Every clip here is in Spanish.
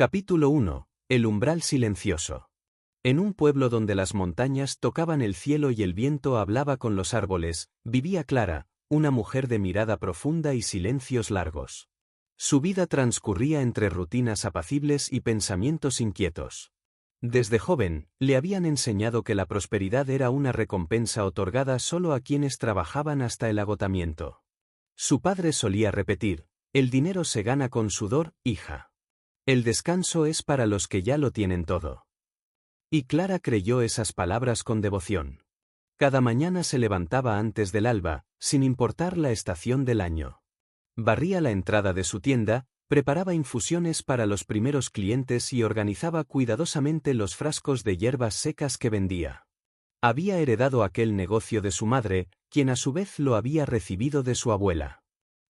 Capítulo 1. El umbral silencioso. En un pueblo donde las montañas tocaban el cielo y el viento hablaba con los árboles, vivía Clara, una mujer de mirada profunda y silencios largos. Su vida transcurría entre rutinas apacibles y pensamientos inquietos. Desde joven, le habían enseñado que la prosperidad era una recompensa otorgada solo a quienes trabajaban hasta el agotamiento. Su padre solía repetir: el dinero se gana con sudor, hija. El descanso es para los que ya lo tienen todo. Y Clara creyó esas palabras con devoción. Cada mañana se levantaba antes del alba, sin importar la estación del año. Barría la entrada de su tienda, preparaba infusiones para los primeros clientes y organizaba cuidadosamente los frascos de hierbas secas que vendía. Había heredado aquel negocio de su madre, quien a su vez lo había recibido de su abuela.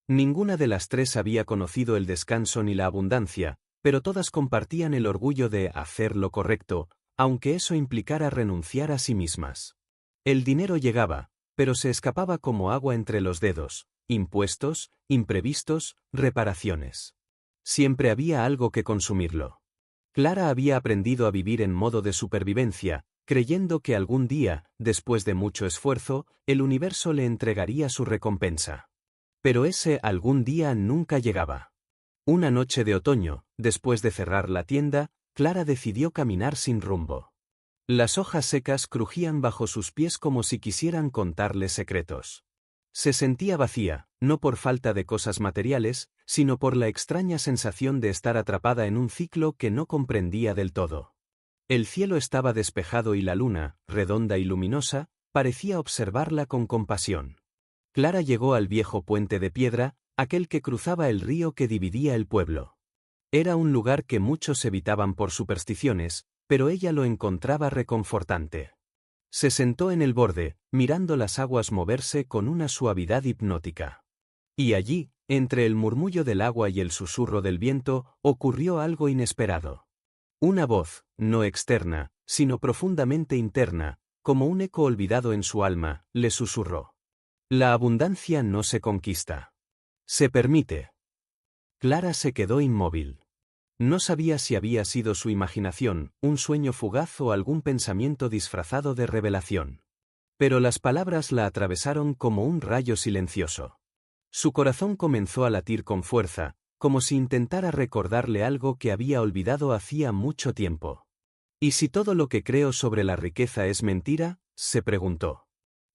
Ninguna de las tres había conocido el descanso ni la abundancia, pero todas compartían el orgullo de hacer lo correcto, aunque eso implicara renunciar a sí mismas. El dinero llegaba, pero se escapaba como agua entre los dedos: impuestos, imprevistos, reparaciones. Siempre había algo que consumirlo. Clara había aprendido a vivir en modo de supervivencia, creyendo que algún día, después de mucho esfuerzo, el universo le entregaría su recompensa. Pero ese algún día nunca llegaba. Una noche de otoño, después de cerrar la tienda, Clara decidió caminar sin rumbo. Las hojas secas crujían bajo sus pies como si quisieran contarle secretos. Se sentía vacía, no por falta de cosas materiales, sino por la extraña sensación de estar atrapada en un ciclo que no comprendía del todo. El cielo estaba despejado y la luna, redonda y luminosa, parecía observarla con compasión. Clara llegó al viejo puente de piedra, aquel que cruzaba el río que dividía el pueblo. Era un lugar que muchos evitaban por supersticiones, pero ella lo encontraba reconfortante. Se sentó en el borde, mirando las aguas moverse con una suavidad hipnótica. Y allí, entre el murmullo del agua y el susurro del viento, ocurrió algo inesperado. Una voz, no externa, sino profundamente interna, como un eco olvidado en su alma, le susurró: la abundancia no se conquista. Se permite. Clara se quedó inmóvil. No sabía si había sido su imaginación, un sueño fugaz o algún pensamiento disfrazado de revelación. Pero las palabras la atravesaron como un rayo silencioso. Su corazón comenzó a latir con fuerza, como si intentara recordarle algo que había olvidado hacía mucho tiempo. ¿Y si todo lo que creo sobre la riqueza es mentira?, se preguntó.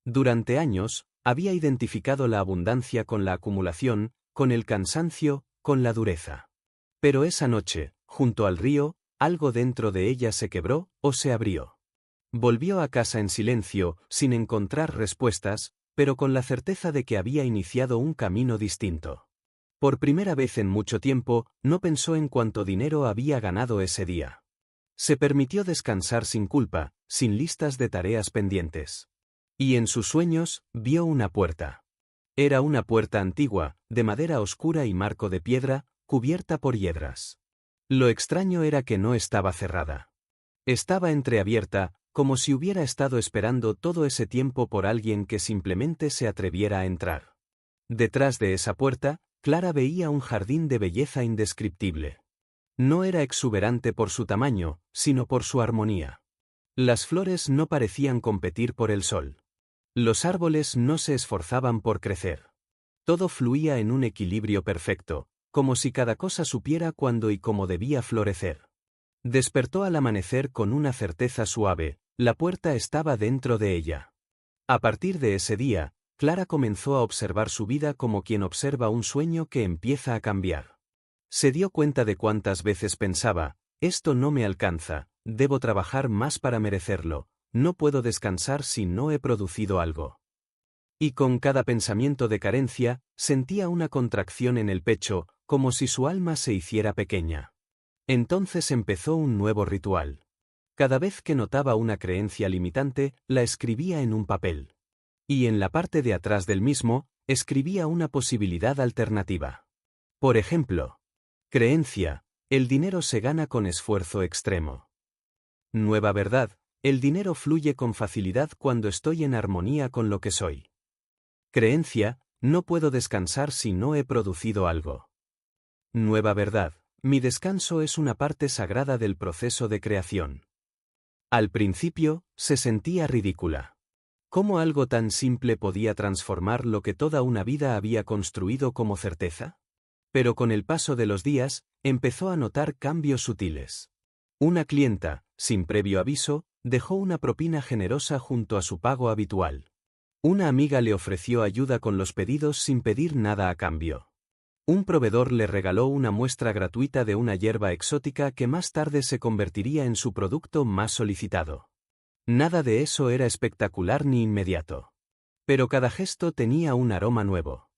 Durante años, había identificado la abundancia con la acumulación, con el cansancio, con la dureza. Pero esa noche, junto al río, algo dentro de ella se quebró o se abrió. Volvió a casa en silencio, sin encontrar respuestas, pero con la certeza de que había iniciado un camino distinto. Por primera vez en mucho tiempo, no pensó en cuánto dinero había ganado ese día. Se permitió descansar sin culpa, sin listas de tareas pendientes. Y en sus sueños, vio una puerta. Era una puerta antigua, de madera oscura y marco de piedra, cubierta por hiedras. Lo extraño era que no estaba cerrada. Estaba entreabierta, como si hubiera estado esperando todo ese tiempo por alguien que simplemente se atreviera a entrar. Detrás de esa puerta, Clara veía un jardín de belleza indescriptible. No era exuberante por su tamaño, sino por su armonía. Las flores no parecían competir por el sol. Los árboles no se esforzaban por crecer. Todo fluía en un equilibrio perfecto, como si cada cosa supiera cuándo y cómo debía florecer. Despertó al amanecer con una certeza suave: la puerta estaba dentro de ella. A partir de ese día, Clara comenzó a observar su vida como quien observa un sueño que empieza a cambiar. Se dio cuenta de cuántas veces pensaba: esto no me alcanza, debo trabajar más para merecerlo, no puedo descansar si no he producido algo. Y con cada pensamiento de carencia, sentía una contracción en el pecho, como si su alma se hiciera pequeña. Entonces empezó un nuevo ritual. Cada vez que notaba una creencia limitante, la escribía en un papel. Y en la parte de atrás del mismo, escribía una posibilidad alternativa. Por ejemplo, creencia: el dinero se gana con esfuerzo extremo. Nueva verdad: el dinero fluye con facilidad cuando estoy en armonía con lo que soy. Creencia: no puedo descansar si no he producido algo. Nueva verdad: Mi descanso es una parte sagrada del proceso de creación. Al principio, se sentía ridícula. ¿Cómo algo tan simple podía transformar lo que toda una vida había construido como certeza? Pero con el paso de los días, empezó a notar cambios sutiles. Una clienta, sin previo aviso, dejó una propina generosa junto a su pago habitual. Una amiga le ofreció ayuda con los pedidos sin pedir nada a cambio. Un proveedor le regaló una muestra gratuita de una hierba exótica que más tarde se convertiría en su producto más solicitado. Nada de eso era espectacular ni inmediato. Pero cada gesto tenía un aroma nuevo.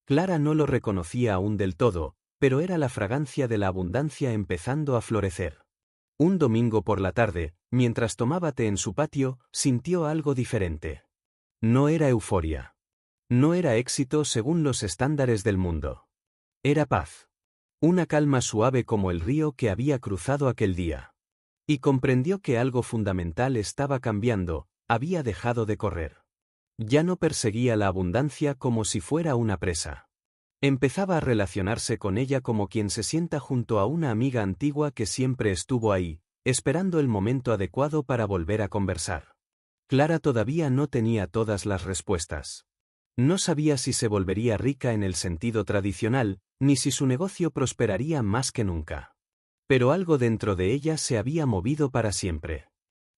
Clara no lo reconocía aún del todo, pero era la fragancia de la abundancia empezando a florecer. Un domingo por la tarde, mientras tomaba té en su patio, sintió algo diferente. No era euforia. No era éxito según los estándares del mundo. Era paz. Una calma suave como el río que había cruzado aquel día. Y comprendió que algo fundamental estaba cambiando, había dejado de correr. Ya no perseguía la abundancia como si fuera una presa. Empezaba a relacionarse con ella como quien se sienta junto a una amiga antigua que siempre estuvo ahí, esperando el momento adecuado para volver a conversar. Clara todavía no tenía todas las respuestas. No sabía si se volvería rica en el sentido tradicional, ni si su negocio prosperaría más que nunca. Pero algo dentro de ella se había movido para siempre.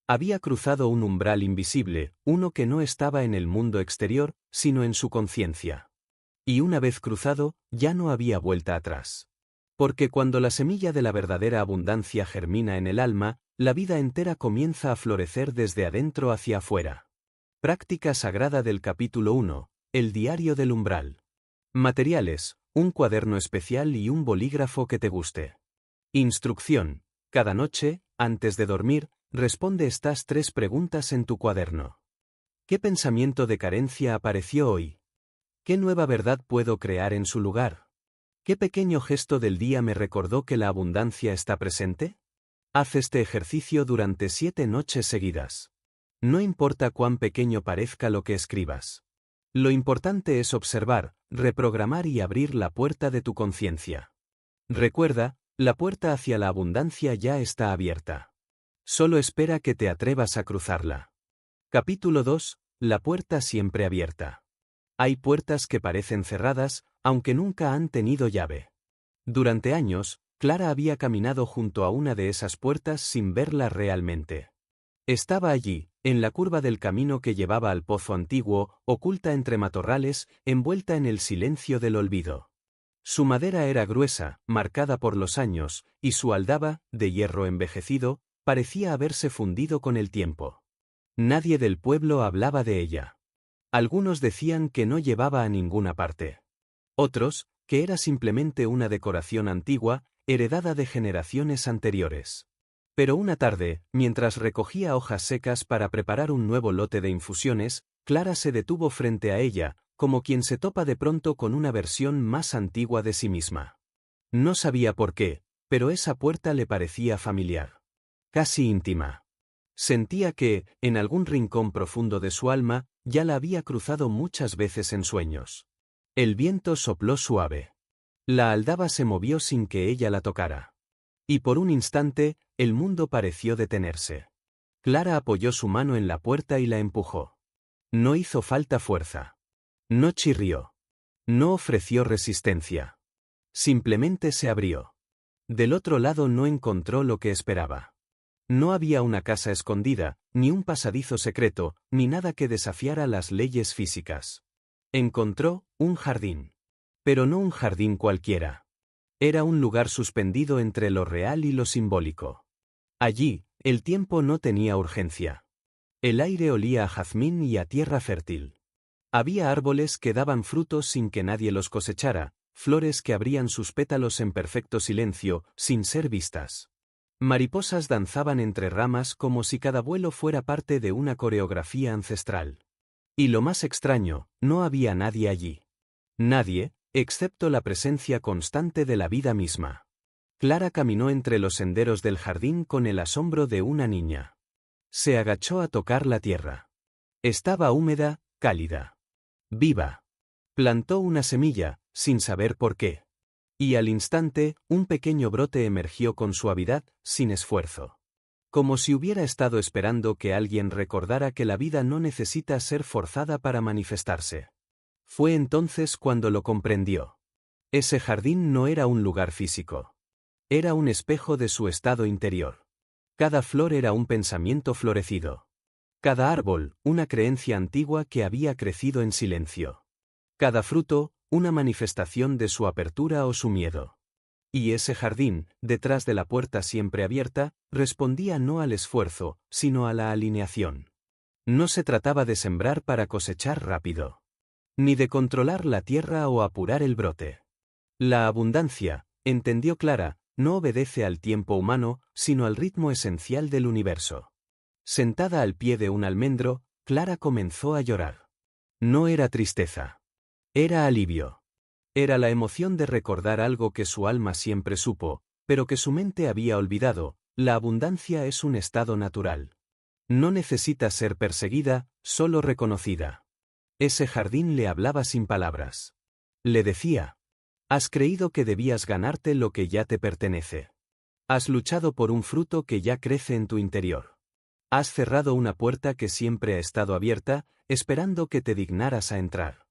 Había cruzado un umbral invisible, uno que no estaba en el mundo exterior, sino en su conciencia. Y una vez cruzado, ya no había vuelta atrás. Porque cuando la semilla de la verdadera abundancia germina en el alma, la vida entera comienza a florecer desde adentro hacia afuera. Práctica sagrada del capítulo 1, el diario del umbral. Materiales, un cuaderno especial y un bolígrafo que te guste. Instrucción: cada noche, antes de dormir, responde estas 3 preguntas en tu cuaderno. ¿Qué pensamiento de carencia apareció hoy? ¿Qué nueva verdad puedo crear en su lugar? ¿Qué pequeño gesto del día me recordó que la abundancia está presente? Haz este ejercicio durante 7 noches seguidas. No importa cuán pequeño parezca lo que escribas. Lo importante es observar, reprogramar y abrir la puerta de tu conciencia. Recuerda, la puerta hacia la abundancia ya está abierta. Solo espera que te atrevas a cruzarla. Capítulo 2. La puerta siempre abierta. Hay puertas que parecen cerradas, aunque nunca han tenido llave. Durante años, Clara había caminado junto a una de esas puertas sin verla realmente. Estaba allí, en la curva del camino que llevaba al pozo antiguo, oculta entre matorrales, envuelta en el silencio del olvido. Su madera era gruesa, marcada por los años, y su aldaba, de hierro envejecido, parecía haberse fundido con el tiempo. Nadie del pueblo hablaba de ella. Algunos decían que no llevaba a ninguna parte. Otros, que era simplemente una decoración antigua, heredada de generaciones anteriores. Pero una tarde, mientras recogía hojas secas para preparar un nuevo lote de infusiones, Clara se detuvo frente a ella, como quien se topa de pronto con una versión más antigua de sí misma. No sabía por qué, pero esa puerta le parecía familiar. Casi íntima. Sentía que, en algún rincón profundo de su alma, ya la había cruzado muchas veces en sueños. El viento sopló suave. La aldaba se movió sin que ella la tocara. Y por un instante, el mundo pareció detenerse. Clara apoyó su mano en la puerta y la empujó. No hizo falta fuerza. No chirrió. No ofreció resistencia. Simplemente se abrió. Del otro lado no encontró lo que esperaba. No había una casa escondida, ni un pasadizo secreto, ni nada que desafiara las leyes físicas. Encontró un jardín. Pero no un jardín cualquiera. Era un lugar suspendido entre lo real y lo simbólico. Allí, el tiempo no tenía urgencia. El aire olía a jazmín y a tierra fértil. Había árboles que daban frutos sin que nadie los cosechara, flores que abrían sus pétalos en perfecto silencio, sin ser vistas. Mariposas danzaban entre ramas como si cada vuelo fuera parte de una coreografía ancestral. Y lo más extraño, no había nadie allí. Nadie, excepto la presencia constante de la vida misma. Clara caminó entre los senderos del jardín con el asombro de una niña. Se agachó a tocar la tierra. Estaba húmeda, cálida. Viva. Plantó una semilla, sin saber por qué. Y al instante, un pequeño brote emergió con suavidad, sin esfuerzo. Como si hubiera estado esperando que alguien recordara que la vida no necesita ser forzada para manifestarse. Fue entonces cuando lo comprendió. Ese jardín no era un lugar físico. Era un espejo de su estado interior. Cada flor era un pensamiento florecido. Cada árbol, una creencia antigua que había crecido en silencio. Cada fruto, una manifestación de su apertura o su miedo. Y ese jardín, detrás de la puerta siempre abierta, respondía no al esfuerzo, sino a la alineación. No se trataba de sembrar para cosechar rápido. Ni de controlar la tierra o apurar el brote. La abundancia, entendió Clara, no obedece al tiempo humano, sino al ritmo esencial del universo. Sentada al pie de un almendro, Clara comenzó a llorar. No era tristeza. Era alivio. Era la emoción de recordar algo que su alma siempre supo, pero que su mente había olvidado: la abundancia es un estado natural. No necesita ser perseguida, solo reconocida. Ese jardín le hablaba sin palabras. Le decía: has creído que debías ganarte lo que ya te pertenece. Has luchado por un fruto que ya crece en tu interior. Has cerrado una puerta que siempre ha estado abierta, esperando que te dignaras a entrar.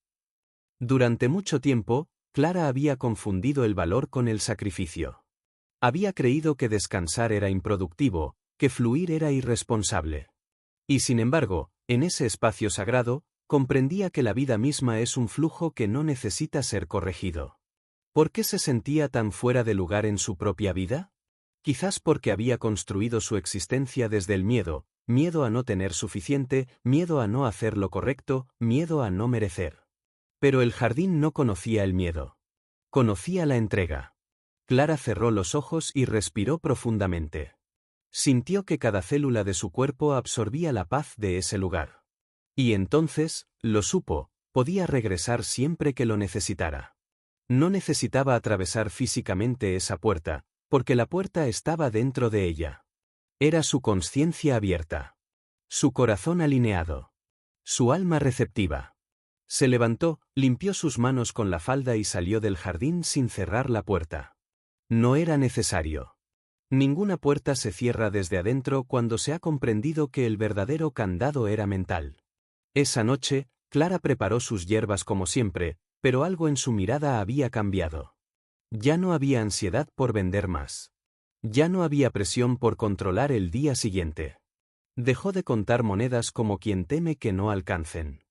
Durante mucho tiempo, Clara había confundido el valor con el sacrificio. Había creído que descansar era improductivo, que fluir era irresponsable. Y sin embargo, en ese espacio sagrado, comprendía que la vida misma es un flujo que no necesita ser corregido. ¿Por qué se sentía tan fuera de lugar en su propia vida? Quizás porque había construido su existencia desde el miedo: miedo a no tener suficiente, miedo a no hacer lo correcto, miedo a no merecer. Pero el jardín no conocía el miedo. Conocía la entrega. Clara cerró los ojos y respiró profundamente. Sintió que cada célula de su cuerpo absorbía la paz de ese lugar. Y entonces, lo supo, podía regresar siempre que lo necesitara. No necesitaba atravesar físicamente esa puerta, porque la puerta estaba dentro de ella. Era su conciencia abierta. Su corazón alineado. Su alma receptiva. Se levantó, limpió sus manos con la falda y salió del jardín sin cerrar la puerta. No era necesario. Ninguna puerta se cierra desde adentro cuando se ha comprendido que el verdadero candado era mental. Esa noche, Clara preparó sus hierbas como siempre, pero algo en su mirada había cambiado. Ya no había ansiedad por vender más. Ya no había presión por controlar el día siguiente. Dejó de contar monedas como quien teme que no alcancen.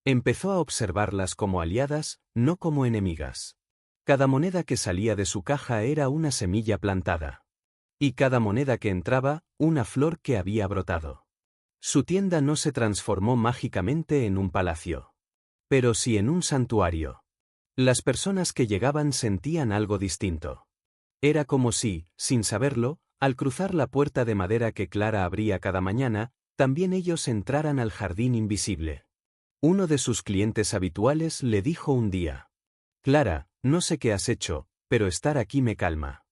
Empezó a observarlas como aliadas, no como enemigas. Cada moneda que salía de su caja era una semilla plantada. Y cada moneda que entraba, una flor que había brotado. Su tienda no se transformó mágicamente en un palacio. Pero sí en un santuario. Las personas que llegaban sentían algo distinto. Era como si, sin saberlo, al cruzar la puerta de madera que Clara abría cada mañana, también ellos entraran al jardín invisible. Uno de sus clientes habituales le dijo un día: Clara, no sé qué has hecho, pero estar aquí me calma.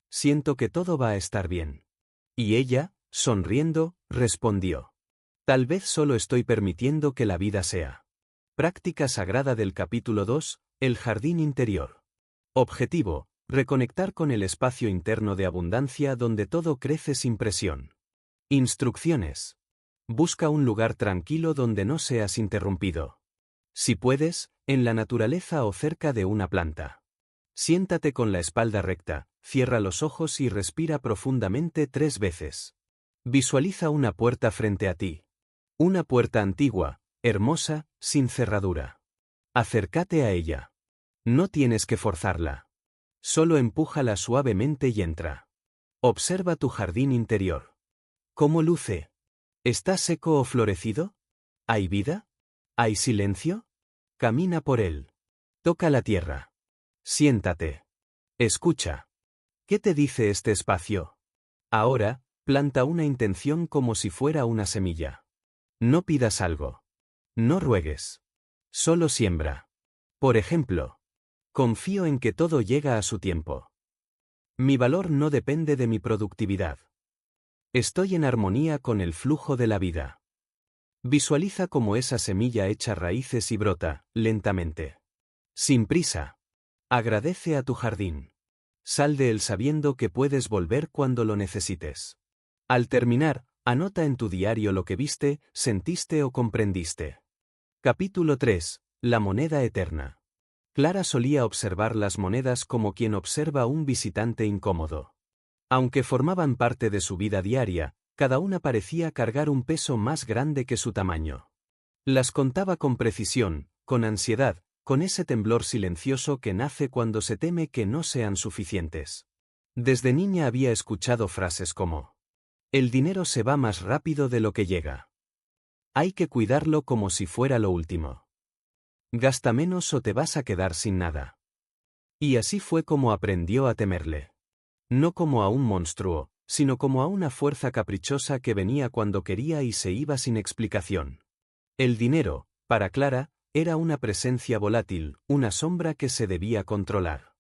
Siento que todo va a estar bien. Y ella, sonriendo, respondió: tal vez solo estoy permitiendo que la vida sea. Práctica sagrada del capítulo 2, el jardín interior. Objetivo: reconectar con el espacio interno de abundancia donde todo crece sin presión. Instrucciones. Busca un lugar tranquilo donde no seas interrumpido. Si puedes, en la naturaleza o cerca de una planta. Siéntate con la espalda recta, cierra los ojos y respira profundamente 3 veces. Visualiza una puerta frente a ti. Una puerta antigua, hermosa, sin cerradura. Acércate a ella. No tienes que forzarla. Solo empújala suavemente y entra. Observa tu jardín interior. ¿Cómo luce? ¿Está seco o florecido? ¿Hay vida? ¿Hay silencio? Camina por él. Toca la tierra. Siéntate. Escucha. ¿Qué te dice este espacio? Ahora, planta una intención como si fuera una semilla. No pidas algo. No ruegues. Solo siembra. Por ejemplo, confío en que todo llega a su tiempo. Mi valor no depende de mi productividad. Estoy en armonía con el flujo de la vida. Visualiza cómo esa semilla echa raíces y brota, lentamente. Sin prisa. Agradece a tu jardín. Sal de él sabiendo que puedes volver cuando lo necesites. Al terminar, anota en tu diario lo que viste, sentiste o comprendiste. Capítulo 3. La moneda eterna. Clara solía observar las monedas como quien observa a un visitante incómodo. Aunque formaban parte de su vida diaria, cada una parecía cargar un peso más grande que su tamaño. Las contaba con precisión, con ansiedad, con ese temblor silencioso que nace cuando se teme que no sean suficientes. Desde niña había escuchado frases como: el dinero se va más rápido de lo que llega. Hay que cuidarlo como si fuera lo último. Gasta menos o te vas a quedar sin nada. Y así fue como aprendió a temerle. No como a un monstruo, sino como a una fuerza caprichosa que venía cuando quería y se iba sin explicación. El dinero, para Clara, era una presencia volátil, una sombra que se debía controlar.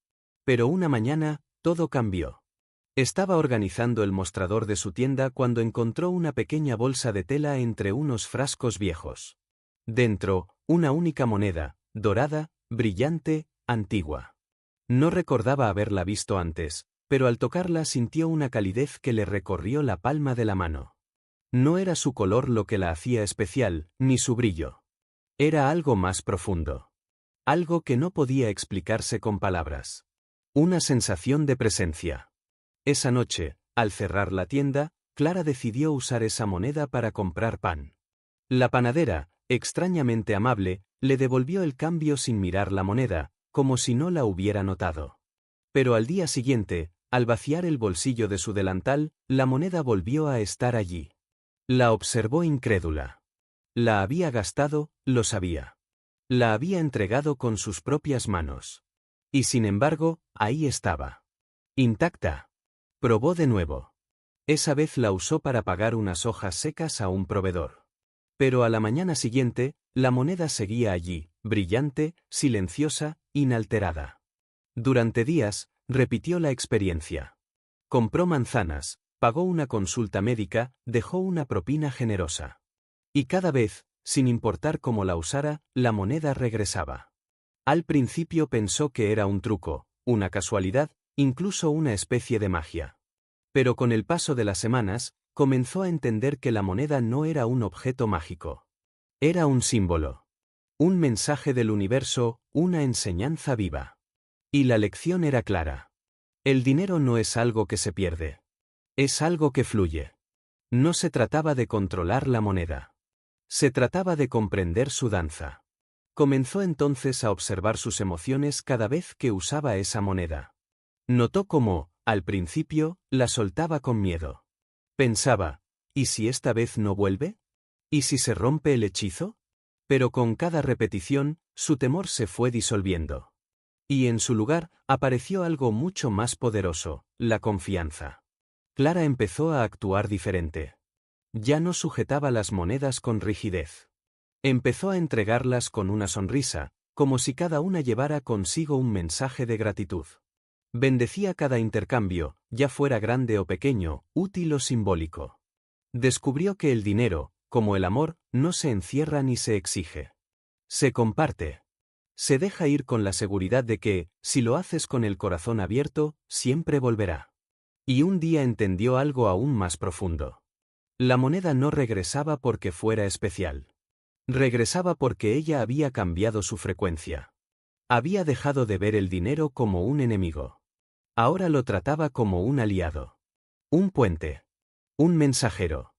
Pero una mañana, todo cambió. Estaba organizando el mostrador de su tienda cuando encontró una pequeña bolsa de tela entre unos frascos viejos. Dentro, una única moneda, dorada, brillante, antigua. No recordaba haberla visto antes, pero al tocarla sintió una calidez que le recorrió la palma de la mano. No era su color lo que la hacía especial, ni su brillo. Era algo más profundo. Algo que no podía explicarse con palabras. Una sensación de presencia. Esa noche, al cerrar la tienda, Clara decidió usar esa moneda para comprar pan. La panadera, extrañamente amable, le devolvió el cambio sin mirar la moneda, como si no la hubiera notado. Pero al día siguiente, al vaciar el bolsillo de su delantal, la moneda volvió a estar allí. La observó incrédula. La había gastado, lo sabía. La había entregado con sus propias manos. Y sin embargo, ahí estaba. Intacta. Probó de nuevo. Esa vez la usó para pagar unas hojas secas a un proveedor. Pero a la mañana siguiente, la moneda seguía allí, brillante, silenciosa, inalterada. Durante días, repitió la experiencia. Compró manzanas, pagó una consulta médica, dejó una propina generosa. Y cada vez, sin importar cómo la usara, la moneda regresaba. Al principio pensó que era un truco, una casualidad, incluso una especie de magia. Pero con el paso de las semanas, comenzó a entender que la moneda no era un objeto mágico. Era un símbolo. Un mensaje del universo, una enseñanza viva. Y la lección era clara. El dinero no es algo que se pierde. Es algo que fluye. No se trataba de controlar la moneda. Se trataba de comprender su danza. Comenzó entonces a observar sus emociones cada vez que usaba esa moneda. Notó cómo, al principio, la soltaba con miedo. Pensaba, ¿y si esta vez no vuelve? ¿Y si se rompe el hechizo? Pero con cada repetición, su temor se fue disolviendo. Y en su lugar, apareció algo mucho más poderoso, la confianza. Clara empezó a actuar diferente. Ya no sujetaba las monedas con rigidez. Empezó a entregarlas con una sonrisa, como si cada una llevara consigo un mensaje de gratitud. Bendecía cada intercambio, ya fuera grande o pequeño, útil o simbólico. Descubrió que el dinero, como el amor, no se encierra ni se exige. Se comparte. Se deja ir con la seguridad de que, si lo haces con el corazón abierto, siempre volverá. Y un día entendió algo aún más profundo. La moneda no regresaba porque fuera especial. Regresaba porque ella había cambiado su frecuencia. Había dejado de ver el dinero como un enemigo. Ahora lo trataba como un aliado. Un puente. Un mensajero.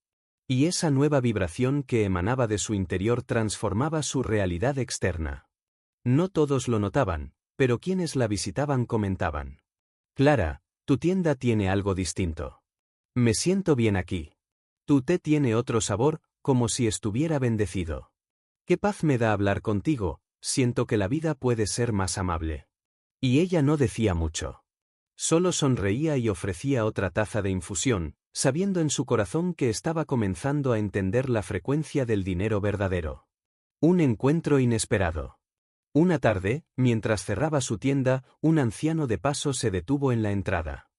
Y esa nueva vibración que emanaba de su interior transformaba su realidad externa. No todos lo notaban, pero quienes la visitaban comentaban: Clara, tu tienda tiene algo distinto. Me siento bien aquí. Tu té tiene otro sabor, como si estuviera bendecido. Qué paz me da hablar contigo, siento que la vida puede ser más amable. Y ella no decía mucho. Solo sonreía y ofrecía otra taza de infusión, sabiendo en su corazón que estaba comenzando a entender la frecuencia del dinero verdadero. Un encuentro inesperado. Una tarde, mientras cerraba su tienda, un anciano de paso se detuvo en la entrada.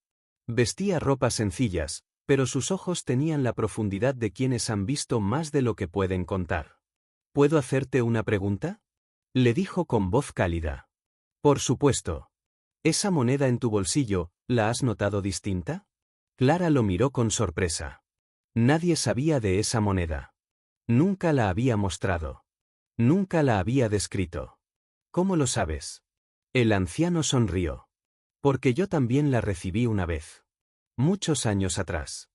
Vestía ropas sencillas, pero sus ojos tenían la profundidad de quienes han visto más de lo que pueden contar. ¿Puedo hacerte una pregunta?, le dijo con voz cálida. Por supuesto. Esa moneda en tu bolsillo, ¿La has notado distinta? Clara lo miró con sorpresa. Nadie sabía de esa moneda. Nunca la había mostrado. Nunca la había descrito. ¿Cómo lo sabes? El anciano sonrió. Porque yo también la recibí una vez. Muchos años atrás.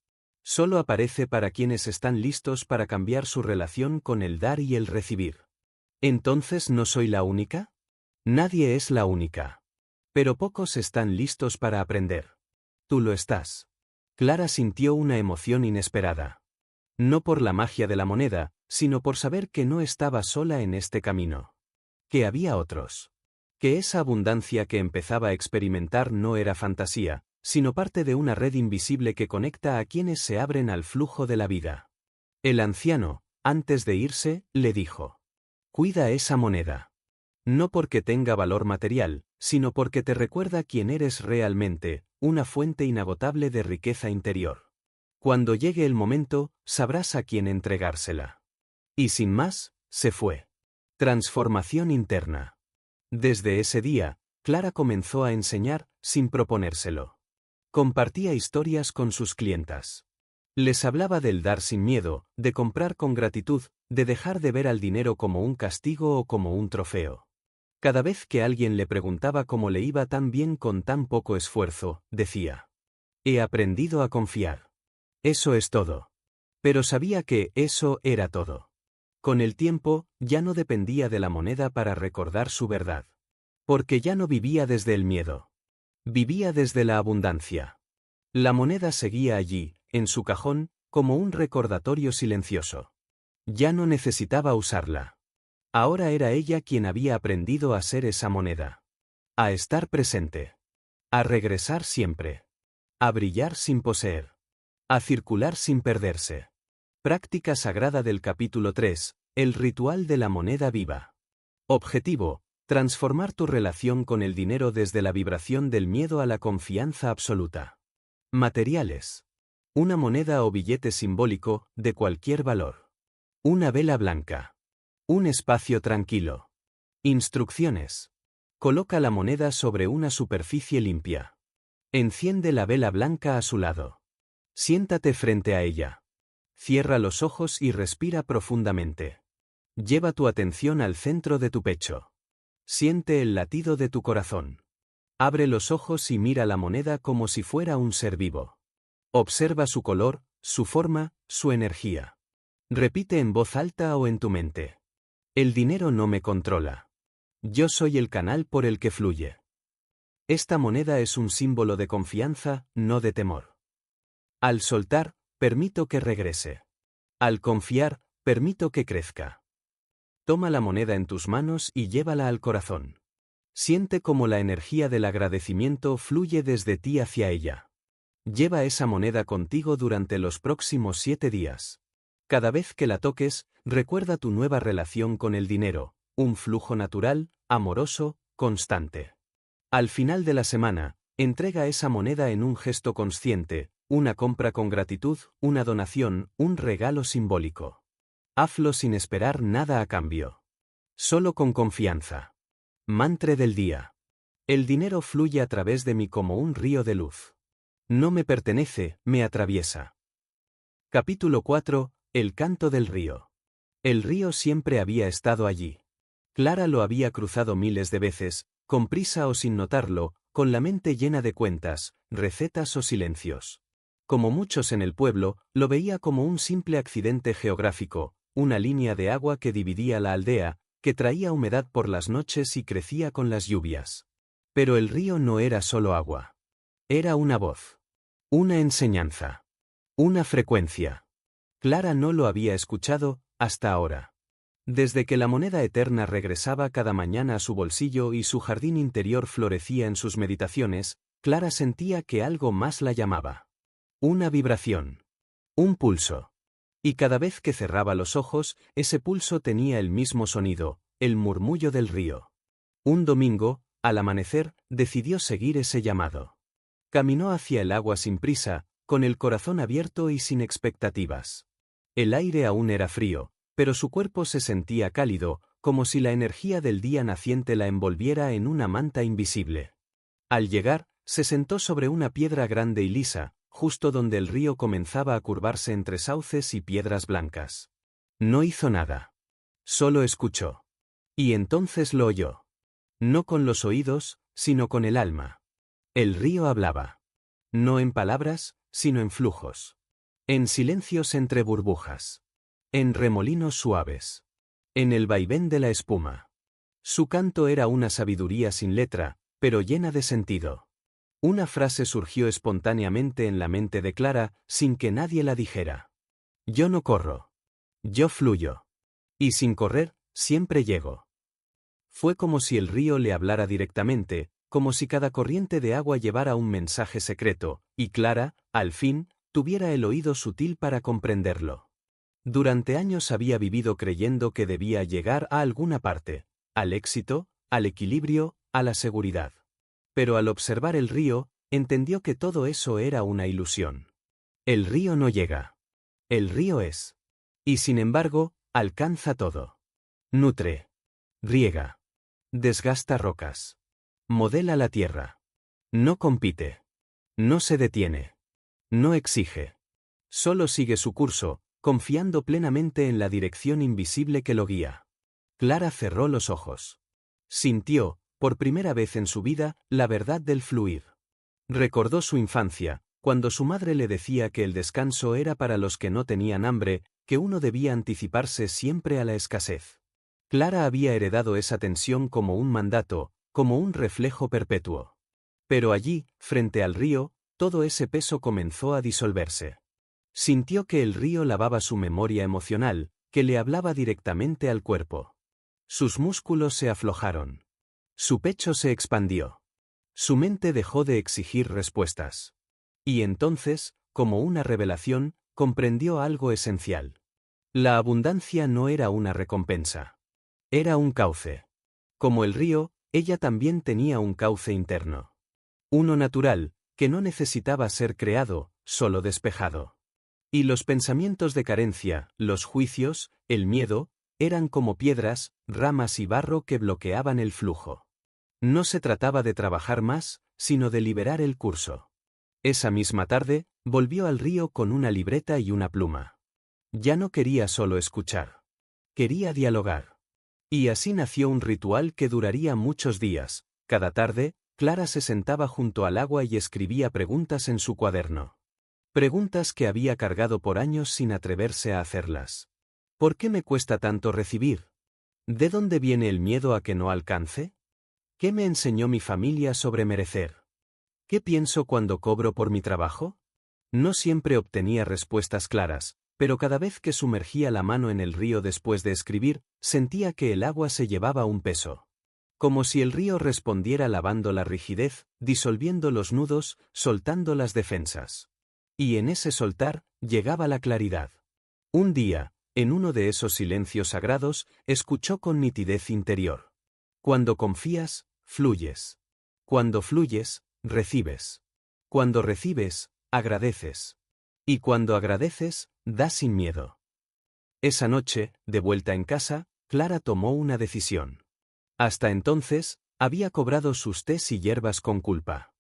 Solo aparece para quienes están listos para cambiar su relación con el dar y el recibir. ¿Entonces no soy la única? Nadie es la única. Pero pocos están listos para aprender. Tú lo estás. Clara sintió una emoción inesperada. No por la magia de la moneda, sino por saber que no estaba sola en este camino. Que había otros. Que esa abundancia que empezaba a experimentar no era fantasía, sino parte de una red invisible que conecta a quienes se abren al flujo de la vida. El anciano, antes de irse, le dijo: cuida esa moneda. No porque tenga valor material, sino porque te recuerda quién eres realmente, una fuente inagotable de riqueza interior. Cuando llegue el momento, sabrás a quién entregársela. Y sin más, se fue. Transformación interna. Desde ese día, Clara comenzó a enseñar, sin proponérselo. Compartía historias con sus clientas. Les hablaba del dar sin miedo, de comprar con gratitud, de dejar de ver al dinero como un castigo o como un trofeo. Cada vez que alguien le preguntaba cómo le iba tan bien con tan poco esfuerzo, decía: he aprendido a confiar. Eso es todo. Pero sabía que eso era todo. Con el tiempo, ya no dependía de la moneda para recordar su verdad. Porque ya no vivía desde el miedo. Vivía desde la abundancia. La moneda seguía allí, en su cajón, como un recordatorio silencioso. Ya no necesitaba usarla. Ahora era ella quien había aprendido a ser esa moneda. A estar presente. A regresar siempre. A brillar sin poseer. A circular sin perderse. Práctica sagrada del capítulo 3, el ritual de la moneda viva. Objetivo: transformar tu relación con el dinero desde la vibración del miedo a la confianza absoluta. Materiales: una moneda o billete simbólico, de cualquier valor. Una vela blanca. Un espacio tranquilo. Instrucciones: coloca la moneda sobre una superficie limpia. Enciende la vela blanca a su lado. Siéntate frente a ella. Cierra los ojos y respira profundamente. Lleva tu atención al centro de tu pecho. Siente el latido de tu corazón. Abre los ojos y mira la moneda como si fuera un ser vivo. Observa su color, su forma, su energía. Repite en voz alta o en tu mente: el dinero no me controla. Yo soy el canal por el que fluye. Esta moneda es un símbolo de confianza, no de temor. Al soltar, permito que regrese. Al confiar, permito que crezca. Toma la moneda en tus manos y llévala al corazón. Siente cómo la energía del agradecimiento fluye desde ti hacia ella. Lleva esa moneda contigo durante los próximos 7 días. Cada vez que la toques, recuerda tu nueva relación con el dinero, un flujo natural, amoroso, constante. Al final de la semana, entrega esa moneda en un gesto consciente, una compra con gratitud, una donación, un regalo simbólico. Hazlo sin esperar nada a cambio. Solo con confianza. Mantra del día: el dinero fluye a través de mí como un río de luz. No me pertenece, me atraviesa. Capítulo 4. El canto del río. El río siempre había estado allí. Clara lo había cruzado miles de veces, con prisa o sin notarlo, con la mente llena de cuentas, recetas o silencios. Como muchos en el pueblo, lo veía como un simple accidente geográfico, una línea de agua que dividía la aldea, que traía humedad por las noches y crecía con las lluvias. Pero el río no era solo agua. Era una voz. Una enseñanza. Una frecuencia. Clara no lo había escuchado, hasta ahora. Desde que la moneda eterna regresaba cada mañana a su bolsillo y su jardín interior florecía en sus meditaciones, Clara sentía que algo más la llamaba. Una vibración. Un pulso. Y cada vez que cerraba los ojos, ese pulso tenía el mismo sonido, el murmullo del río. Un domingo, al amanecer, decidió seguir ese llamado. Caminó hacia el agua sin prisa, con el corazón abierto y sin expectativas. El aire aún era frío, pero su cuerpo se sentía cálido, como si la energía del día naciente la envolviera en una manta invisible. Al llegar, Se sentó sobre una piedra grande y lisa, justo donde el río comenzaba a curvarse entre sauces y piedras blancas. No hizo nada. Solo escuchó. Y entonces lo oyó. No con los oídos, sino con el alma. El río hablaba. No en palabras, sino en flujos. En silencios entre burbujas. En remolinos suaves. En el vaivén de la espuma. Su canto era una sabiduría sin letra, pero llena de sentido. Una frase surgió espontáneamente en la mente de Clara, sin que nadie la dijera. Yo no corro. Yo fluyo. Y sin correr, siempre llego. Fue como si el río le hablara directamente, como si cada corriente de agua llevara un mensaje secreto, y Clara, al fin, tuviera el oído sutil para comprenderlo. Durante años había vivido creyendo que debía llegar a alguna parte, al éxito, al equilibrio, a la seguridad. Pero al observar el río, entendió que todo eso era una ilusión. El río no llega. El río es. Y sin embargo, alcanza todo. Nutre. Riega. Desgasta rocas. Modela la tierra. No compite. No se detiene. No exige. Solo sigue su curso, confiando plenamente en la dirección invisible que lo guía. Clara cerró los ojos. Sintió, por primera vez en su vida, la verdad del fluir. Recordó su infancia, cuando su madre le decía que el descanso era para los que no tenían hambre, que uno debía anticiparse siempre a la escasez. Clara había heredado esa tensión como un mandato, como un reflejo perpetuo. Pero allí, frente al río, todo ese peso comenzó a disolverse. Sintió que el río lavaba su memoria emocional, que le hablaba directamente al cuerpo. Sus músculos se aflojaron. Su pecho se expandió. Su mente dejó de exigir respuestas. Y entonces, como una revelación, comprendió algo esencial. La abundancia no era una recompensa. Era un cauce. Como el río, ella también tenía un cauce interno. Uno natural, que no necesitaba ser creado, solo despejado. Y los pensamientos de carencia, los juicios, el miedo, eran como piedras, ramas y barro que bloqueaban el flujo. No se trataba de trabajar más, sino de liberar el curso. Esa misma tarde, volvió al río con una libreta y una pluma. Ya no quería solo escuchar. Quería dialogar. Y así nació un ritual que duraría muchos días. Cada tarde, Clara se sentaba junto al agua y escribía preguntas en su cuaderno. Preguntas que había cargado por años sin atreverse a hacerlas. ¿Por qué me cuesta tanto recibir? ¿De dónde viene el miedo a que no alcance? ¿Qué me enseñó mi familia sobre merecer? ¿Qué pienso cuando cobro por mi trabajo? No siempre obtenía respuestas claras, pero cada vez que sumergía la mano en el río después de escribir, sentía que el agua se llevaba un peso. Como si el río respondiera lavando la rigidez, disolviendo los nudos, soltando las defensas. Y en ese soltar, llegaba la claridad. Un día, en uno de esos silencios sagrados, escuchó con nitidez interior. Cuando confías, fluyes. Cuando fluyes, recibes. Cuando recibes, agradeces. Y cuando agradeces, das sin miedo. Esa noche, de vuelta en casa, Clara tomó una decisión. Hasta entonces, había cobrado sus tés y hierbas con culpa.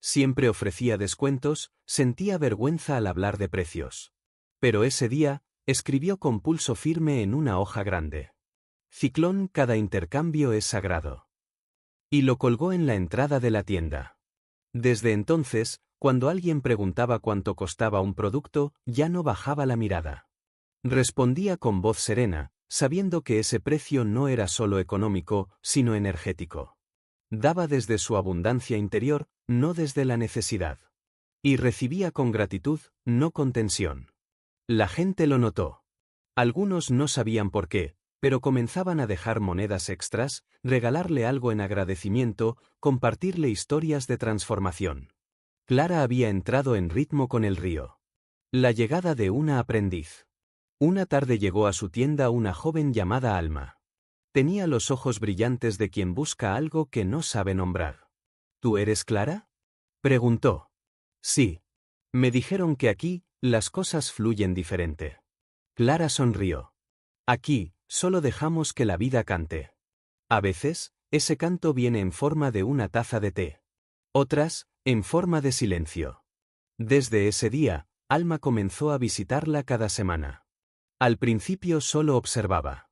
Siempre ofrecía descuentos, sentía vergüenza al hablar de precios. Pero ese día, escribió con pulso firme en una hoja grande. Ciclón, cada intercambio es sagrado. Y lo colgó en la entrada de la tienda. Desde entonces, cuando alguien preguntaba cuánto costaba un producto, ya no bajaba la mirada. Respondía con voz serena, sabiendo que ese precio no era solo económico, sino energético. Daba desde su abundancia interior, no desde la necesidad. Y recibía con gratitud, no con tensión. La gente lo notó. Algunos no sabían por qué, pero comenzaban a dejar monedas extras, regalarle algo en agradecimiento, compartirle historias de transformación. Clara había entrado en ritmo con el río. La llegada de una aprendiz. Una tarde llegó a su tienda una joven llamada Alma. Tenía los ojos brillantes de quien busca algo que no sabe nombrar. ¿Tú eres Clara?, preguntó. Sí. Me dijeron que aquí, las cosas fluyen diferente. Clara sonrió. Aquí, solo dejamos que la vida cante. A veces, ese canto viene en forma de una taza de té. otras, en forma de silencio. Desde ese día, Alma comenzó a visitarla cada semana. Al principio solo observaba.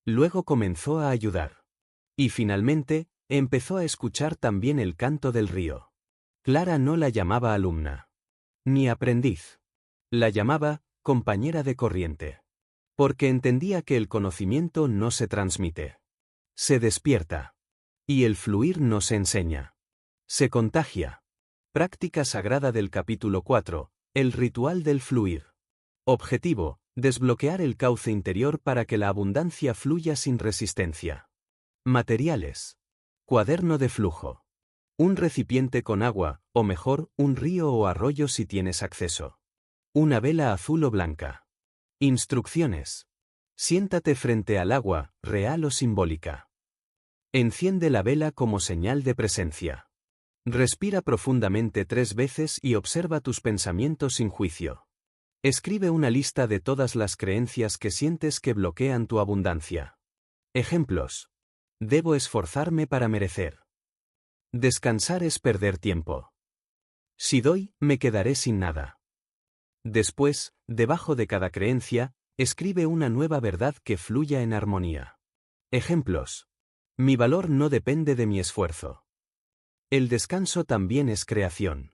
Luego comenzó a ayudar. Y finalmente, empezó a escuchar también el canto del río. Clara no la llamaba alumna. Ni aprendiz. La llamaba compañera de corriente. Porque entendía que el conocimiento no se transmite. Se despierta. Y el fluir no se enseña. Se contagia. Práctica sagrada del capítulo 4, el ritual del fluir. Objetivo, desbloquear el cauce interior para que la abundancia fluya sin resistencia. Materiales. Cuaderno de flujo. Un recipiente con agua, o mejor, un río o arroyo si tienes acceso. Una vela azul o blanca. Instrucciones. Siéntate frente al agua, real o simbólica. Enciende la vela como señal de presencia. Respira profundamente 3 veces y observa tus pensamientos sin juicio. Escribe una lista de todas las creencias que sientes que bloquean tu abundancia. Ejemplos. Debo esforzarme para merecer. Descansar es perder tiempo. Si doy, me quedaré sin nada. Después, debajo de cada creencia, escribe una nueva verdad que fluya en armonía. Ejemplos. Mi valor no depende de mi esfuerzo. El descanso también es creación.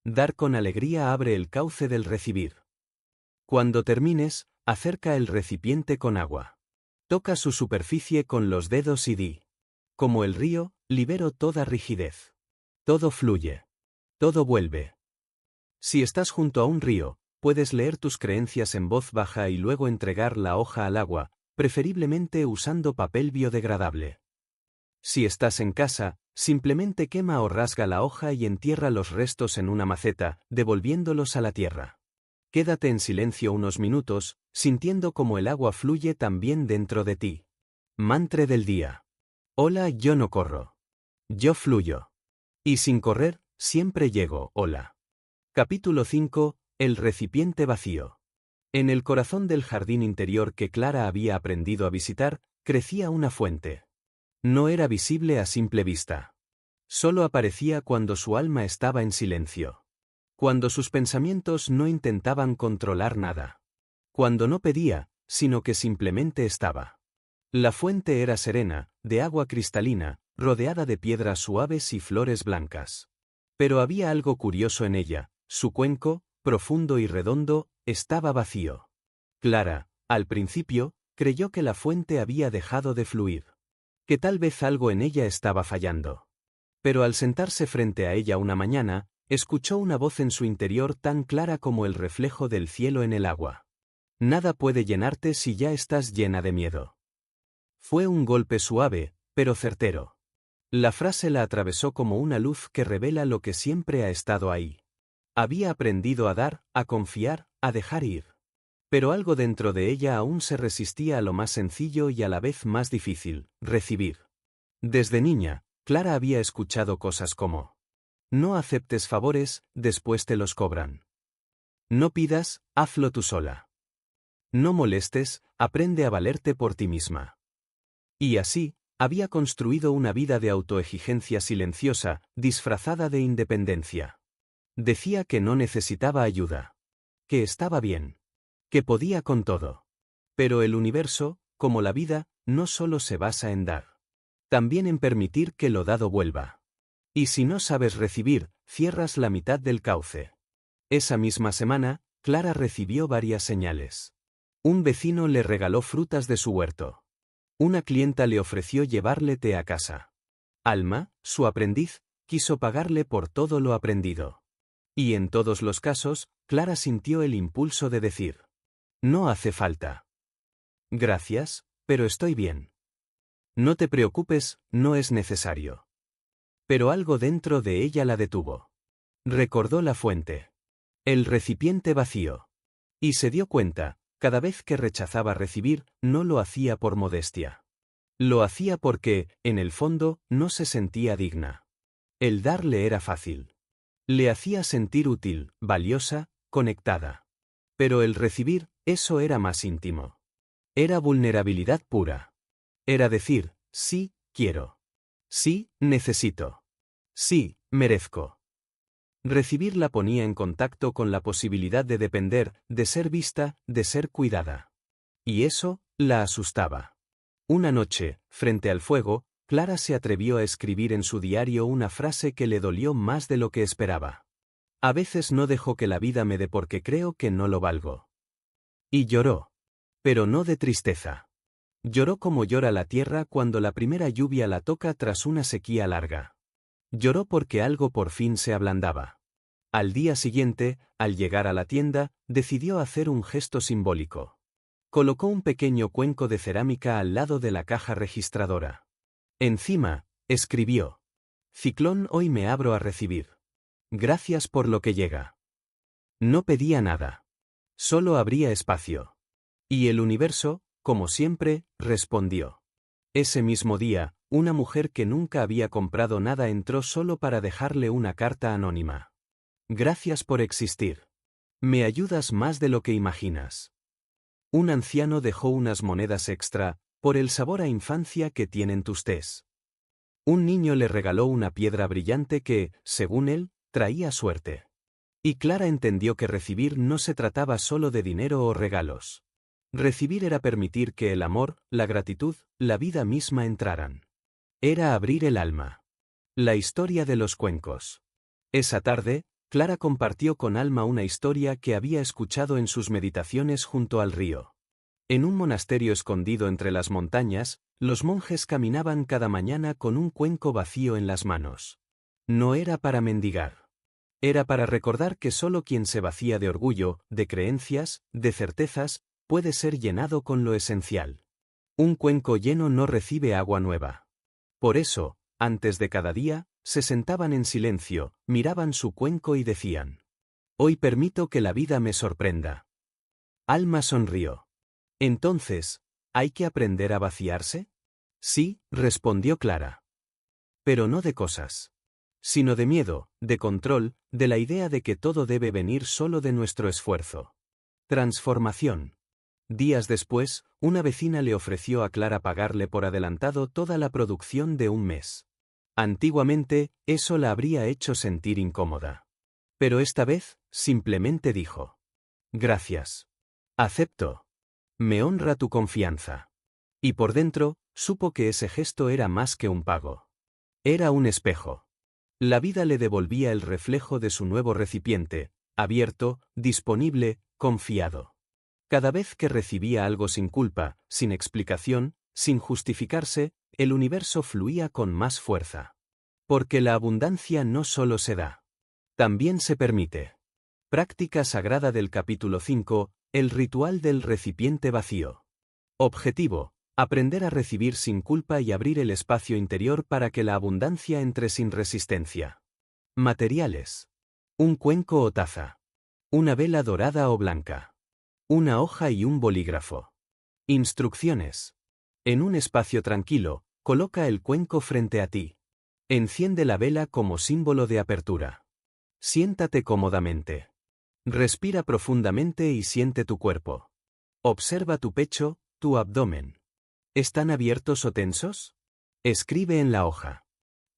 Dar con alegría abre el cauce del recibir. Cuando termines, acerca el recipiente con agua. Toca su superficie con los dedos y di. Como el río, libero toda rigidez. Todo fluye. Todo vuelve. Si estás junto a un río, puedes leer tus creencias en voz baja y luego entregar la hoja al agua, preferiblemente usando papel biodegradable. Si estás en casa, simplemente quema o rasga la hoja y entierra los restos en una maceta, devolviéndolos a la tierra. Quédate en silencio unos minutos, sintiendo cómo el agua fluye también dentro de ti. Mantra del día. Hola, yo no corro. Yo fluyo. Y sin correr, siempre llego. Hola. Capítulo 5. El recipiente vacío. En el corazón del jardín interior que Clara había aprendido a visitar, crecía una fuente. No era visible a simple vista. Solo aparecía cuando su alma estaba en silencio. Cuando sus pensamientos no intentaban controlar nada. Cuando no pedía, sino que simplemente estaba. La fuente era serena, de agua cristalina, rodeada de piedras suaves y flores blancas. Pero había algo curioso en ella, su cuenco, profundo y redondo, estaba vacío. Clara, al principio, creyó que la fuente había dejado de fluir. Que tal vez algo en ella estaba fallando. Pero al sentarse frente a ella una mañana, escuchó una voz en su interior tan clara como el reflejo del cielo en el agua. Nada puede llenarte si ya estás llena de miedo. Fue un golpe suave, pero certero. La frase la atravesó como una luz que revela lo que siempre ha estado ahí. Había aprendido a dar, a confiar, a dejar ir. Pero algo dentro de ella aún se resistía a lo más sencillo y a la vez más difícil, recibir. Desde niña, Clara había escuchado cosas como: no aceptes favores, después te los cobran. No pidas, hazlo tú sola. No molestes, aprende a valerte por ti misma. Y así, había construido una vida de autoexigencia silenciosa, disfrazada de independencia. Decía que no necesitaba ayuda. Que estaba bien. Que podía con todo. Pero el universo, como la vida, no solo se basa en dar. También en permitir que lo dado vuelva. Y si no sabes recibir, cierras la mitad del cauce. Esa misma semana, Clara recibió varias señales. Un vecino le regaló frutas de su huerto. Una clienta le ofreció llevarle té a casa. Alma, su aprendiz, quiso pagarle por todo lo aprendido. Y en todos los casos, Clara sintió el impulso de decir: no hace falta. Gracias, pero estoy bien. No te preocupes, no es necesario. Pero algo dentro de ella la detuvo. Recordó la fuente. El recipiente vacío. Y se dio cuenta, cada vez que rechazaba recibir, no lo hacía por modestia. Lo hacía porque, en el fondo, no se sentía digna. El dar le era fácil. Le hacía sentir útil, valiosa, conectada. Pero el recibir, eso era más íntimo. Era vulnerabilidad pura. Era decir: sí, quiero. Sí, necesito. Sí, merezco. Recibir la ponía en contacto con la posibilidad de depender, de ser vista, de ser cuidada. Y eso la asustaba. Una noche, frente al fuego, Clara se atrevió a escribir en su diario una frase que le dolió más de lo que esperaba. A veces no dejo que la vida me dé porque creo que no lo valgo. Y lloró. Pero no de tristeza. Lloró como llora la tierra cuando la primera lluvia la toca tras una sequía larga. Lloró porque algo por fin se ablandaba. Al día siguiente, al llegar a la tienda, decidió hacer un gesto simbólico. Colocó un pequeño cuenco de cerámica al lado de la caja registradora. Encima, escribió: Ciclón, hoy me abro a recibir. Gracias por lo que llega. No pedía nada. Solo abría espacio. Y el universo, como siempre, respondió. Ese mismo día, una mujer que nunca había comprado nada entró solo para dejarle una carta anónima. Gracias por existir. Me ayudas más de lo que imaginas. Un anciano dejó unas monedas extra, por el sabor a infancia que tienen tus tés. Un niño le regaló una piedra brillante que, según él, traía suerte. Y Clara entendió que recibir no se trataba solo de dinero o regalos. Recibir era permitir que el amor, la gratitud, la vida misma entraran. Era abrir el alma. La historia de los cuencos. Esa tarde, Clara compartió con Alma una historia que había escuchado en sus meditaciones junto al río. En un monasterio escondido entre las montañas, los monjes caminaban cada mañana con un cuenco vacío en las manos. No era para mendigar. Era para recordar que solo quien se vacía de orgullo, de creencias, de certezas, puede ser llenado con lo esencial. Un cuenco lleno no recibe agua nueva. Por eso, antes de cada día, se sentaban en silencio, miraban su cuenco y decían: Hoy permito que la vida me sorprenda. Alma sonrió. Entonces, ¿hay que aprender a vaciarse? Sí, respondió Clara. Pero no de cosas. Sino de miedo, de control, de la idea de que todo debe venir solo de nuestro esfuerzo. Transformación. Días después, una vecina le ofreció a Clara pagarle por adelantado toda la producción de un mes. Antiguamente, eso la habría hecho sentir incómoda. Pero esta vez, simplemente dijo: Gracias. Acepto. Me honra tu confianza. Y por dentro, supo que ese gesto era más que un pago. Era un espejo. La vida le devolvía el reflejo de su nuevo recipiente, abierto, disponible, confiado. Cada vez que recibía algo sin culpa, sin explicación, sin justificarse, el universo fluía con más fuerza. Porque la abundancia no solo se da. También se permite. Práctica sagrada del capítulo 5, el ritual del recipiente vacío. Objetivo: aprender a recibir sin culpa y abrir el espacio interior para que la abundancia entre sin resistencia. Materiales: un cuenco o taza. Una vela dorada o blanca. Una hoja y un bolígrafo. Instrucciones: en un espacio tranquilo, coloca el cuenco frente a ti. Enciende la vela como símbolo de apertura. Siéntate cómodamente. Respira profundamente y siente tu cuerpo. Observa tu pecho, tu abdomen. ¿Están abiertos o tensos? Escribe en la hoja.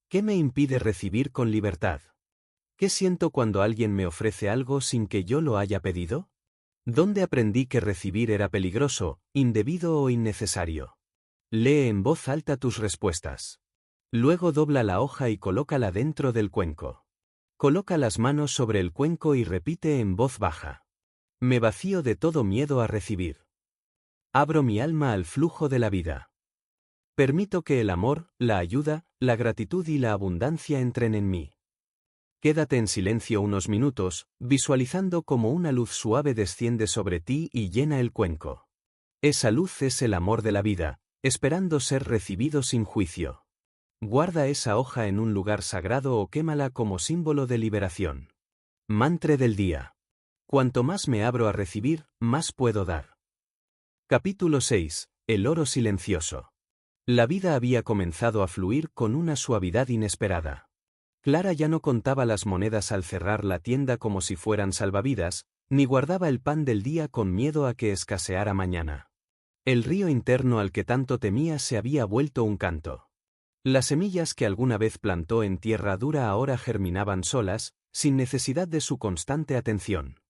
¿Qué me impide recibir con libertad? ¿Qué siento cuando alguien me ofrece algo sin que yo lo haya pedido? ¿Dónde aprendí que recibir era peligroso, indebido o innecesario? Lee en voz alta tus respuestas. Luego dobla la hoja y colócala dentro del cuenco. Coloca las manos sobre el cuenco y repite en voz baja: Me vacío de todo miedo a recibir. Abro mi alma al flujo de la vida. Permito que el amor, la ayuda, la gratitud y la abundancia entren en mí. Quédate en silencio unos minutos, visualizando cómo una luz suave desciende sobre ti y llena el cuenco. Esa luz es el amor de la vida, esperando ser recibido sin juicio. Guarda esa hoja en un lugar sagrado o quémala como símbolo de liberación. Mantra del día. Cuanto más me abro a recibir, más puedo dar. Capítulo 6. El oro silencioso. La vida había comenzado a fluir con una suavidad inesperada. Clara ya no contaba las monedas al cerrar la tienda como si fueran salvavidas, ni guardaba el pan del día con miedo a que escaseara mañana. El río interno al que tanto temía se había vuelto un canto. Las semillas que alguna vez plantó en tierra dura ahora germinaban solas, sin necesidad de su constante atención.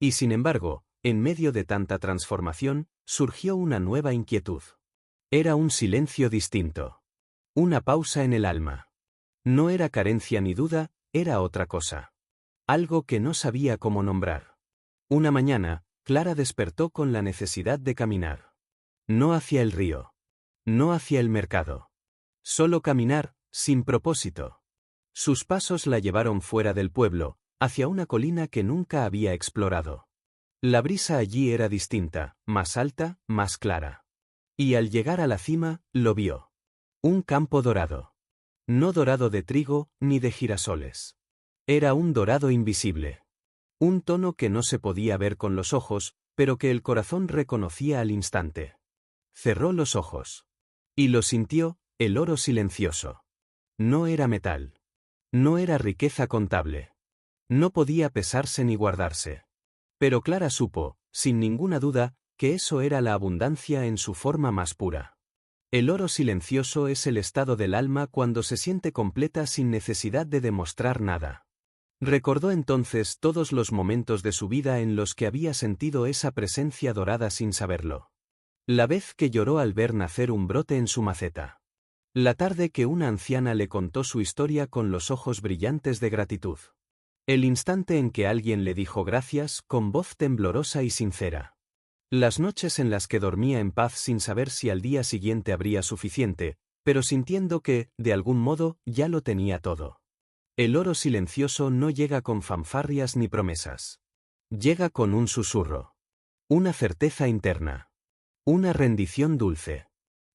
Y sin embargo, en medio de tanta transformación, surgió una nueva inquietud. Era un silencio distinto. Una pausa en el alma. No era carencia ni duda, era otra cosa. Algo que no sabía cómo nombrar. Una mañana, Clara despertó con la necesidad de caminar. No hacia el río. No hacia el mercado. Solo caminar, sin propósito. Sus pasos la llevaron fuera del pueblo, hacia una colina que nunca había explorado. La brisa allí era distinta, más alta, más clara. Y al llegar a la cima, lo vio. Un campo dorado. No dorado de trigo, ni de girasoles. Era un dorado invisible. Un tono que no se podía ver con los ojos, pero que el corazón reconocía al instante. Cerró los ojos. Y lo sintió, el oro silencioso. No era metal. No era riqueza contable. No podía pesarse ni guardarse. Pero Clara supo, sin ninguna duda, que eso era la abundancia en su forma más pura. El oro silencioso es el estado del alma cuando se siente completa sin necesidad de demostrar nada. Recordó entonces todos los momentos de su vida en los que había sentido esa presencia dorada sin saberlo. La vez que lloró al ver nacer un brote en su maceta. La tarde que una anciana le contó su historia con los ojos brillantes de gratitud. El instante en que alguien le dijo gracias con voz temblorosa y sincera. Las noches en las que dormía en paz sin saber si al día siguiente habría suficiente, pero sintiendo que, de algún modo, ya lo tenía todo. El oro silencioso no llega con fanfarrias ni promesas. Llega con un susurro. Una certeza interna. Una rendición dulce.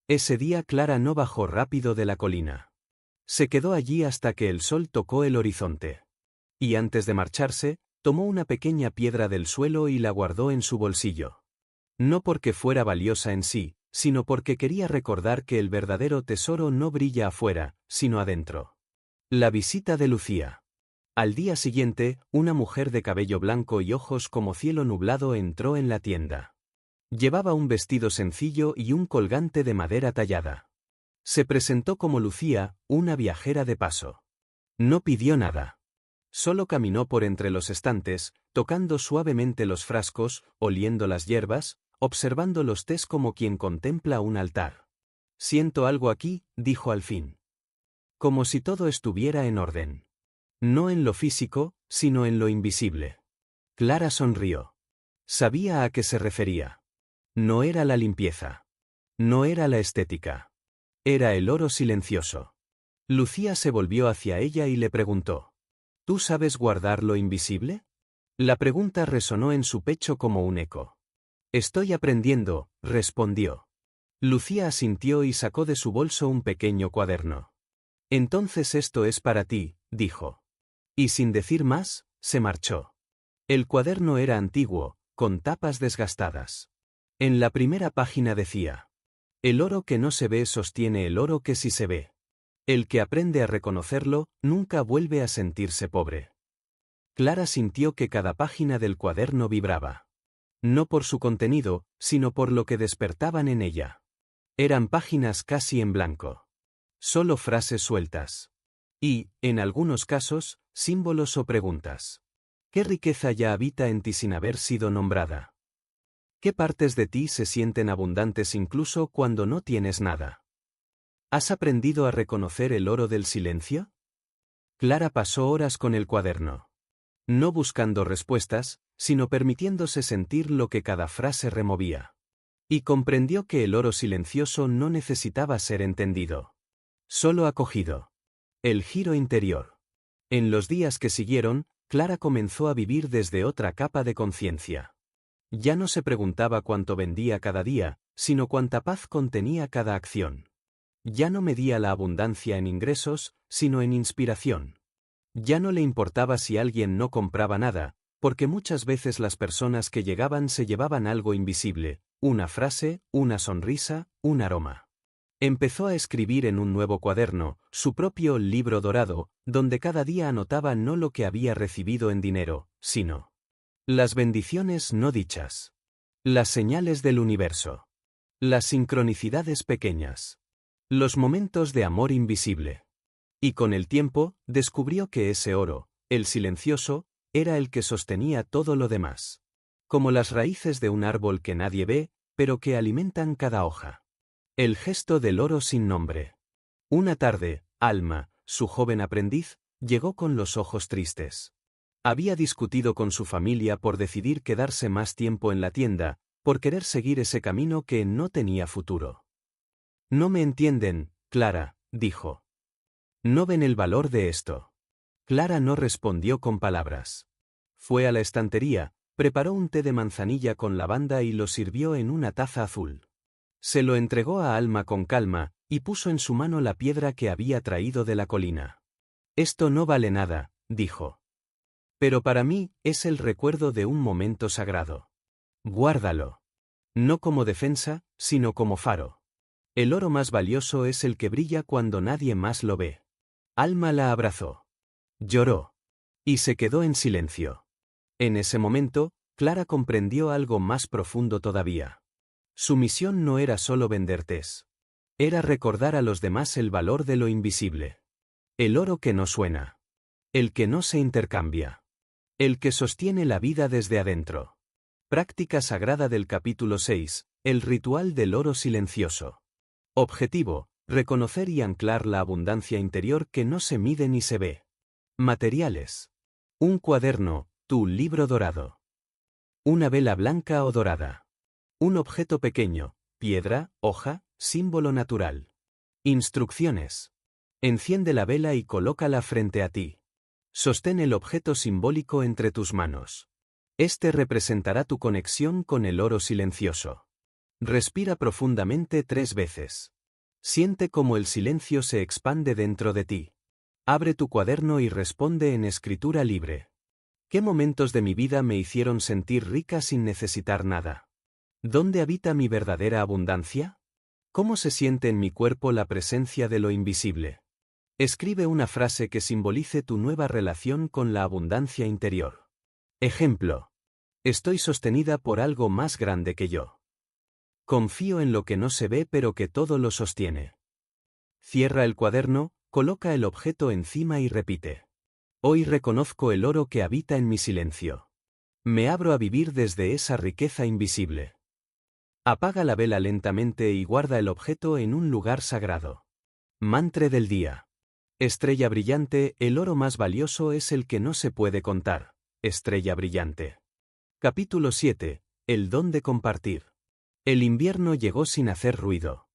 Ese día Clara no bajó rápido de la colina. Se quedó allí hasta que el sol tocó el horizonte. Y antes de marcharse, tomó una pequeña piedra del suelo y la guardó en su bolsillo. No porque fuera valiosa en sí, sino porque quería recordar que el verdadero tesoro no brilla afuera, sino adentro. La visita de Lucía. Al día siguiente, una mujer de cabello blanco y ojos como cielo nublado entró en la tienda. Llevaba un vestido sencillo y un colgante de madera tallada. Se presentó como Lucía, una viajera de paso. No pidió nada. Solo caminó por entre los estantes, tocando suavemente los frascos, oliendo las hierbas, observando los tés como quien contempla un altar. Siento algo aquí, dijo al fin. Como si todo estuviera en orden. No en lo físico, sino en lo invisible. Clara sonrió. Sabía a qué se refería. No era la limpieza. No era la estética. Era el oro silencioso. Lucía se volvió hacia ella y le preguntó. ¿Tú sabes guardar lo invisible? La pregunta resonó en su pecho como un eco. Estoy aprendiendo, respondió. Lucía asintió y sacó de su bolso un pequeño cuaderno. Entonces esto es para ti, dijo. Y sin decir más, se marchó. El cuaderno era antiguo, con tapas desgastadas. En la primera página decía: el oro que no se ve sostiene el oro que sí se ve. El que aprende a reconocerlo, nunca vuelve a sentirse pobre. Clara sintió que cada página del cuaderno vibraba. No por su contenido, sino por lo que despertaban en ella. Eran páginas casi en blanco. Solo frases sueltas. Y, en algunos casos, símbolos o preguntas. ¿Qué riqueza ya habita en ti sin haber sido nombrada? ¿Qué partes de ti se sienten abundantes incluso cuando no tienes nada? ¿Has aprendido a reconocer el oro del silencio? Clara pasó horas con el cuaderno. No buscando respuestas, sino permitiéndose sentir lo que cada frase removía. Y comprendió que el oro silencioso no necesitaba ser entendido. Solo acogido. El giro interior. En los días que siguieron, Clara comenzó a vivir desde otra capa de conciencia. Ya no se preguntaba cuánto vendía cada día, sino cuánta paz contenía cada acción. Ya no medía la abundancia en ingresos, sino en inspiración. Ya no le importaba si alguien no compraba nada, porque muchas veces las personas que llegaban se llevaban algo invisible, una frase, una sonrisa, un aroma. Empezó a escribir en un nuevo cuaderno, su propio libro dorado, donde cada día anotaba no lo que había recibido en dinero, sino las bendiciones no dichas, las señales del universo, las sincronicidades pequeñas, Los momentos de amor invisible. Y con el tiempo, descubrió que ese oro, el silencioso, era el que sostenía todo lo demás. Como las raíces de un árbol que nadie ve, pero que alimentan cada hoja. El gesto del oro sin nombre. Una tarde, Alma, su joven aprendiz, llegó con los ojos tristes. Había discutido con su familia por decidir quedarse más tiempo en la tienda, por querer seguir ese camino que no tenía futuro. No me entienden, Clara, dijo. No ven el valor de esto. Clara no respondió con palabras. Fue a la estantería, preparó un té de manzanilla con lavanda y lo sirvió en una taza azul. Se lo entregó a Alma con calma, y puso en su mano la piedra que había traído de la colina. Esto no vale nada, dijo. Pero para mí, es el recuerdo de un momento sagrado. Guárdalo. No como defensa, sino como faro. El oro más valioso es el que brilla cuando nadie más lo ve. Alma la abrazó. Lloró. Y se quedó en silencio. En ese momento, Clara comprendió algo más profundo todavía. Su misión no era solo vender tés. Era recordar a los demás el valor de lo invisible. El oro que no suena. El que no se intercambia. El que sostiene la vida desde adentro. Práctica sagrada del capítulo 6, el ritual del oro silencioso. Objetivo, reconocer y anclar la abundancia interior que no se mide ni se ve. Materiales. Un cuaderno, tu libro dorado. Una vela blanca o dorada. Un objeto pequeño, piedra, hoja, símbolo natural. Instrucciones. Enciende la vela y colócala frente a ti. Sostén el objeto simbólico entre tus manos. Este representará tu conexión con el oro silencioso. Respira profundamente 3 veces. Siente cómo el silencio se expande dentro de ti. Abre tu cuaderno y responde en escritura libre. ¿Qué momentos de mi vida me hicieron sentir rica sin necesitar nada? ¿Dónde habita mi verdadera abundancia? ¿Cómo se siente en mi cuerpo la presencia de lo invisible? Escribe una frase que simbolice tu nueva relación con la abundancia interior. Ejemplo. Estoy sostenida por algo más grande que yo. Confío en lo que no se ve pero que todo lo sostiene. Cierra el cuaderno, coloca el objeto encima y repite. Hoy reconozco el oro que habita en mi silencio. Me abro a vivir desde esa riqueza invisible. Apaga la vela lentamente y guarda el objeto en un lugar sagrado. Mantra del día. Estrella brillante, el oro más valioso es el que no se puede contar. Estrella brillante. Capítulo 7. El don de compartir. El invierno llegó sin hacer ruido.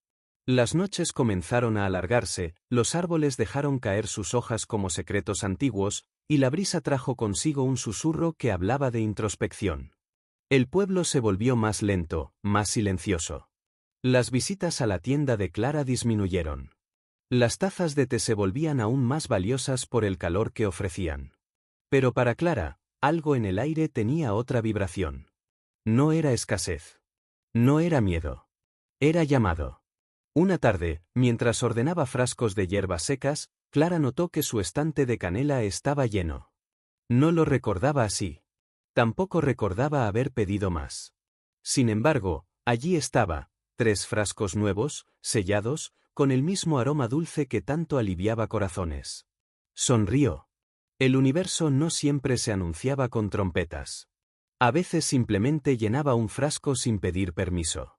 Las noches comenzaron a alargarse, los árboles dejaron caer sus hojas como secretos antiguos, y la brisa trajo consigo un susurro que hablaba de introspección. El pueblo se volvió más lento, más silencioso. Las visitas a la tienda de Clara disminuyeron. Las tazas de té se volvían aún más valiosas por el calor que ofrecían. Pero para Clara, algo en el aire tenía otra vibración. No era escasez. No era miedo. Era llamado. Una tarde, mientras ordenaba frascos de hierbas secas, Clara notó que su estante de canela estaba lleno. No lo recordaba así. Tampoco recordaba haber pedido más. Sin embargo, allí estaba, 3 frascos nuevos, sellados, con el mismo aroma dulce que tanto aliviaba corazones. Sonrió. El universo no siempre se anunciaba con trompetas. A veces simplemente llenaba un frasco sin pedir permiso.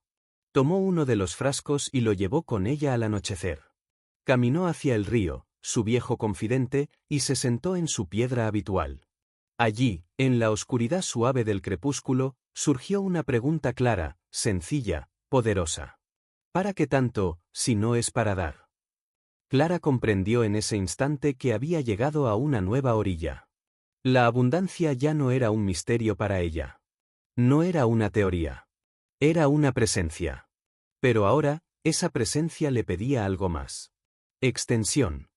Tomó uno de los frascos y lo llevó con ella al anochecer. Caminó hacia el río, su viejo confidente, y se sentó en su piedra habitual. Allí, en la oscuridad suave del crepúsculo, surgió una pregunta clara, sencilla, poderosa. ¿Para qué tanto, si no es para dar? Clara comprendió en ese instante que había llegado a una nueva orilla. La abundancia ya no era un misterio para ella. No era una teoría. Era una presencia. Pero ahora, esa presencia le pedía algo más. Extensión.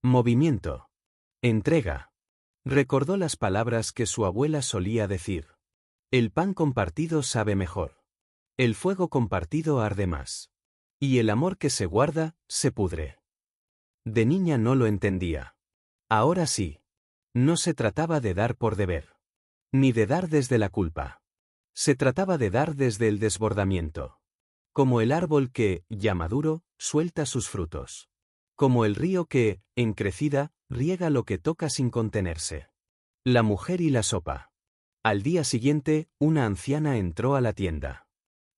Movimiento. Entrega. Recordó las palabras que su abuela solía decir. El pan compartido sabe mejor. El fuego compartido arde más. Y el amor que se guarda, se pudre. De niña no lo entendía. Ahora sí. No se trataba de dar por deber. Ni de dar desde la culpa. Se trataba de dar desde el desbordamiento. Como el árbol que, ya maduro, suelta sus frutos. Como el río que, en crecida, riega lo que toca sin contenerse. La mujer y la sopa. Al día siguiente, una anciana entró a la tienda.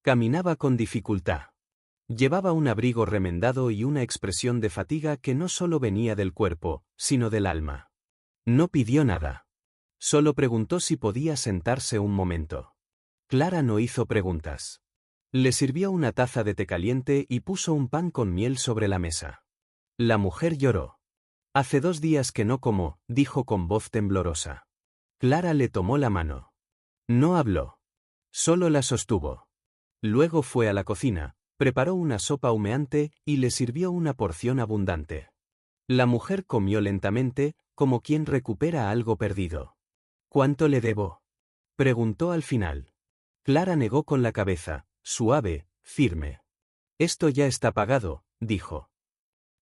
Caminaba con dificultad. Llevaba un abrigo remendado y una expresión de fatiga que no solo venía del cuerpo, sino del alma. No pidió nada. Solo preguntó si podía sentarse un momento. Clara no hizo preguntas. Le sirvió una taza de té caliente y puso un pan con miel sobre la mesa. La mujer lloró. «Hace 2 días que no como», dijo con voz temblorosa. Clara le tomó la mano. No habló. Solo la sostuvo. Luego fue a la cocina, preparó una sopa humeante y le sirvió una porción abundante. La mujer comió lentamente, como quien recupera algo perdido. «¿Cuánto le debo?», preguntó al final. Clara negó con la cabeza, suave, firme. «Esto ya está pagado», dijo.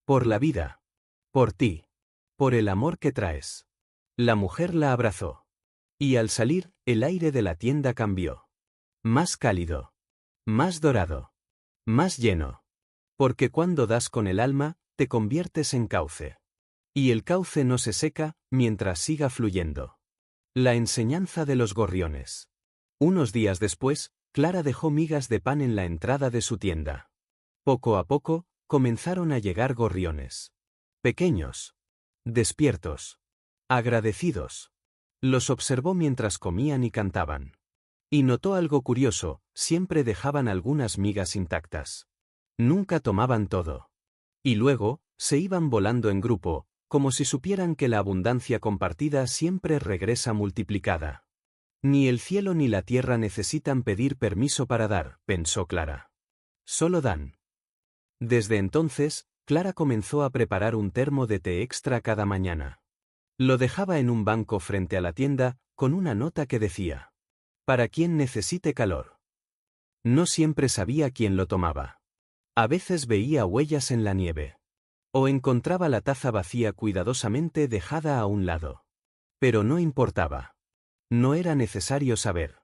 «Por la vida. Por ti. Por el amor que traes». La mujer la abrazó. Y al salir, el aire de la tienda cambió. Más cálido. Más dorado. Más lleno. Porque cuando das con el alma, te conviertes en cauce. Y el cauce no se seca, mientras siga fluyendo. La enseñanza de los gorriones. Unos días después, Clara dejó migas de pan en la entrada de su tienda. Poco a poco, comenzaron a llegar gorriones. Pequeños. Despiertos. Agradecidos. Los observó mientras comían y cantaban. Y notó algo curioso, siempre dejaban algunas migas intactas. Nunca tomaban todo. Y luego, se iban volando en grupo, como si supieran que la abundancia compartida siempre regresa multiplicada. Ni el cielo ni la tierra necesitan pedir permiso para dar, pensó Clara. Solo dan. Desde entonces, Clara comenzó a preparar un termo de té extra cada mañana. Lo dejaba en un banco frente a la tienda, con una nota que decía: «Para quien necesite calor». No siempre sabía quién lo tomaba. A veces veía huellas en la nieve. O encontraba la taza vacía cuidadosamente dejada a un lado. Pero no importaba. No era necesario saber.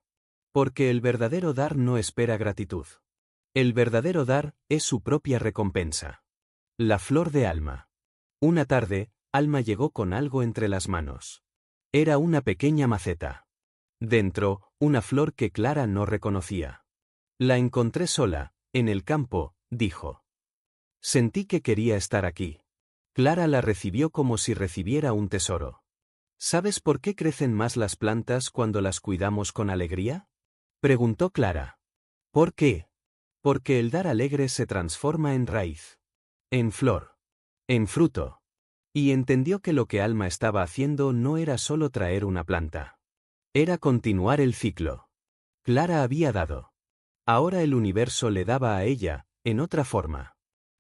Porque el verdadero dar no espera gratitud. El verdadero dar es su propia recompensa. La flor de Alma. Una tarde, Alma llegó con algo entre las manos. Era una pequeña maceta. Dentro, una flor que Clara no reconocía. «La encontré sola, en el campo», dijo. «Sentí que quería estar aquí». Clara la recibió como si recibiera un tesoro. «¿Sabes por qué crecen más las plantas cuando las cuidamos con alegría?», preguntó Clara. «¿Por qué?». «Porque el dar alegre se transforma en raíz. En flor. En fruto». Y entendió que lo que Alma estaba haciendo no era solo traer una planta. Era continuar el ciclo. Clara había dado. Ahora el universo le daba a ella, en otra forma.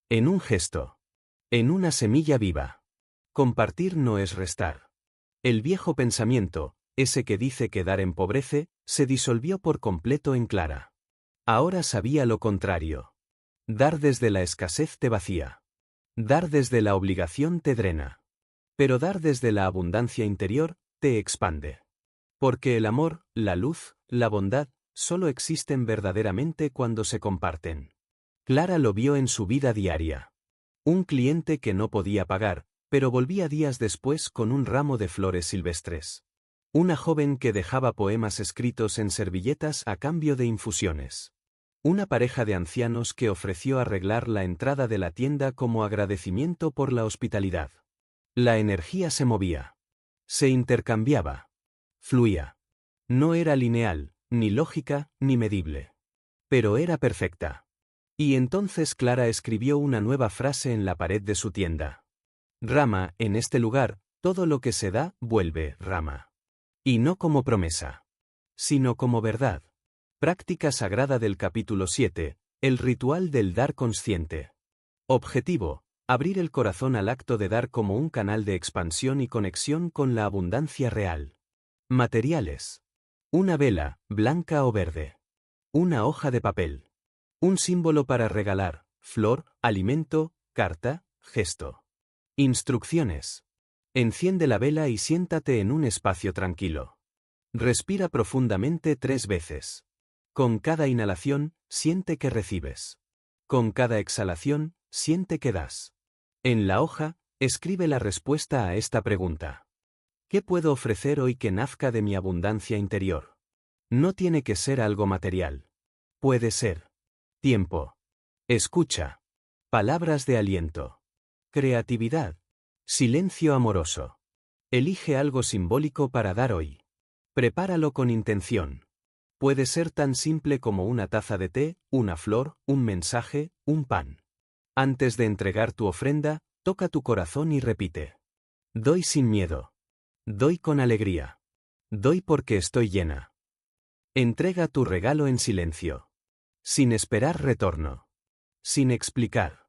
En un gesto. En una semilla viva. Compartir no es restar. El viejo pensamiento, ese que dice que dar empobrece, se disolvió por completo en Clara. Ahora sabía lo contrario. Dar desde la escasez te vacía. Dar desde la obligación te drena. Pero dar desde la abundancia interior, te expande. Porque el amor, la luz, la bondad, solo existen verdaderamente cuando se comparten. Clara lo vio en su vida diaria. Un cliente que no podía pagar, pero volvía días después con un ramo de flores silvestres. Una joven que dejaba poemas escritos en servilletas a cambio de infusiones. Una pareja de ancianos que ofreció arreglar la entrada de la tienda como agradecimiento por la hospitalidad. La energía se movía. Se intercambiaba. Fluía. No era lineal, ni lógica, ni medible. Pero era perfecta. Y entonces Clara escribió una nueva frase en la pared de su tienda. «Rama, en este lugar, todo lo que se da, vuelve, Rama». Y no como promesa. Sino como verdad. Práctica sagrada del capítulo 7, el ritual del dar consciente. Objetivo: abrir el corazón al acto de dar como un canal de expansión y conexión con la abundancia real. Materiales: una vela, blanca o verde. Una hoja de papel. Un símbolo para regalar: flor, alimento, carta, gesto. Instrucciones: enciende la vela y siéntate en un espacio tranquilo. Respira profundamente 3 veces. Con cada inhalación, siente que recibes. Con cada exhalación, siente que das. En la hoja, escribe la respuesta a esta pregunta. ¿Qué puedo ofrecer hoy que nazca de mi abundancia interior? No tiene que ser algo material. Puede ser tiempo, escucha, palabras de aliento, creatividad, silencio amoroso. Elige algo simbólico para dar hoy. Prepáralo con intención. Puede ser tan simple como una taza de té, una flor, un mensaje, un pan. Antes de entregar tu ofrenda, toca tu corazón y repite. Doy sin miedo. Doy con alegría. Doy porque estoy llena. Entrega tu regalo en silencio. Sin esperar retorno. Sin explicar.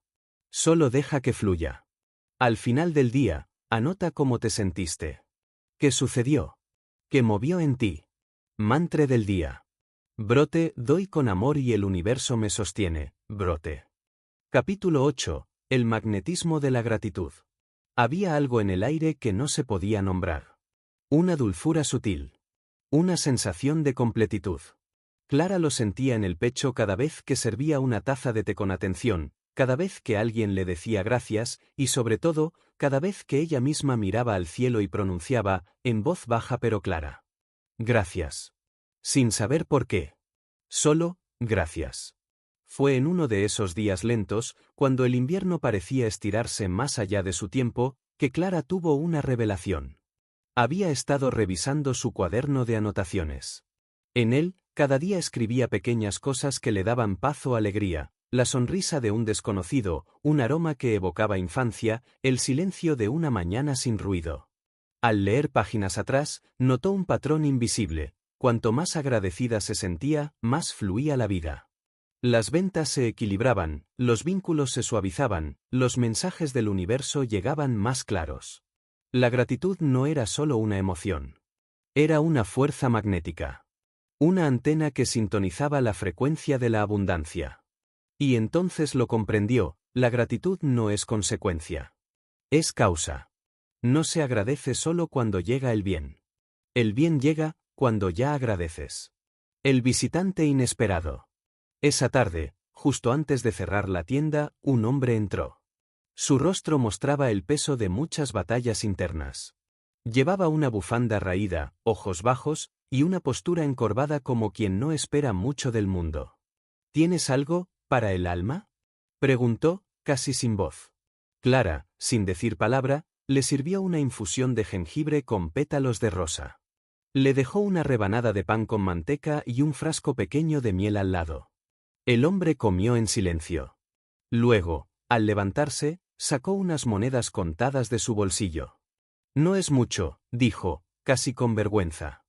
Solo deja que fluya. Al final del día, anota cómo te sentiste. ¿Qué sucedió? ¿Qué movió en ti? Mantra del día. Brote, doy con amor y el universo me sostiene. Brote. Capítulo 8. El magnetismo de la gratitud. Había algo en el aire que no se podía nombrar. Una dulzura sutil. Una sensación de completitud. Clara lo sentía en el pecho cada vez que servía una taza de té con atención, cada vez que alguien le decía gracias, y sobre todo, cada vez que ella misma miraba al cielo y pronunciaba, en voz baja pero clara. Gracias. Sin saber por qué. Solo, gracias. Fue en uno de esos días lentos, cuando el invierno parecía estirarse más allá de su tiempo, que Clara tuvo una revelación. Había estado revisando su cuaderno de anotaciones. En él, cada día escribía pequeñas cosas que le daban paz o alegría, la sonrisa de un desconocido, un aroma que evocaba infancia, el silencio de una mañana sin ruido. Al leer páginas atrás, notó un patrón invisible: cuanto más agradecida se sentía, más fluía la vida. Las ventas se equilibraban, los vínculos se suavizaban, los mensajes del universo llegaban más claros. La gratitud no era solo una emoción. Era una fuerza magnética. Una antena que sintonizaba la frecuencia de la abundancia. Y entonces lo comprendió: la gratitud no es consecuencia. Es causa. No se agradece solo cuando llega el bien. El bien llega cuando ya agradeces. El visitante inesperado. Esa tarde, justo antes de cerrar la tienda, un hombre entró. Su rostro mostraba el peso de muchas batallas internas. Llevaba una bufanda raída, ojos bajos, y una postura encorvada como quien no espera mucho del mundo. ¿Tienes algo para el alma?, preguntó, casi sin voz. Clara, sin decir palabra, le sirvió una infusión de jengibre con pétalos de rosa. Le dejó una rebanada de pan con manteca y un frasco pequeño de miel al lado. El hombre comió en silencio. Luego, al levantarse, sacó unas monedas contadas de su bolsillo. No es mucho, dijo, casi con vergüenza.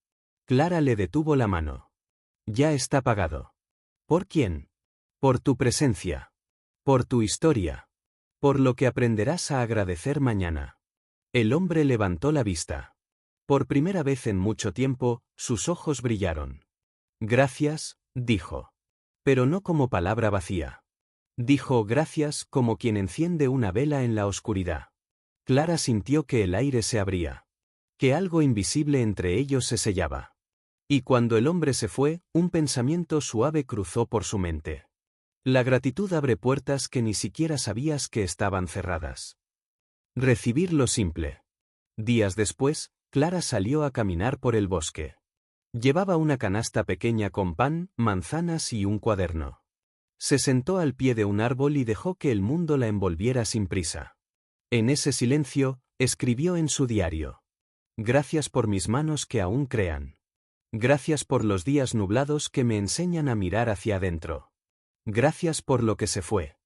Clara le detuvo la mano. Ya está pagado. ¿Por quién? Por tu presencia. Por tu historia. Por lo que aprenderás a agradecer mañana. El hombre levantó la vista. Por primera vez en mucho tiempo, sus ojos brillaron. Gracias, dijo. Pero no como palabra vacía. Dijo gracias como quien enciende una vela en la oscuridad. Clara sintió que el aire se abría. Que algo invisible entre ellos se sellaba. Y cuando el hombre se fue, un pensamiento suave cruzó por su mente. La gratitud abre puertas que ni siquiera sabías que estaban cerradas. Recibir lo simple. Días después, Clara salió a caminar por el bosque. Llevaba una canasta pequeña con pan, manzanas y un cuaderno. Se sentó al pie de un árbol y dejó que el mundo la envolviera sin prisa. En ese silencio, escribió en su diario. Gracias por mis manos que aún crean. Gracias por los días nublados que me enseñan a mirar hacia adentro. Gracias por lo que se fue.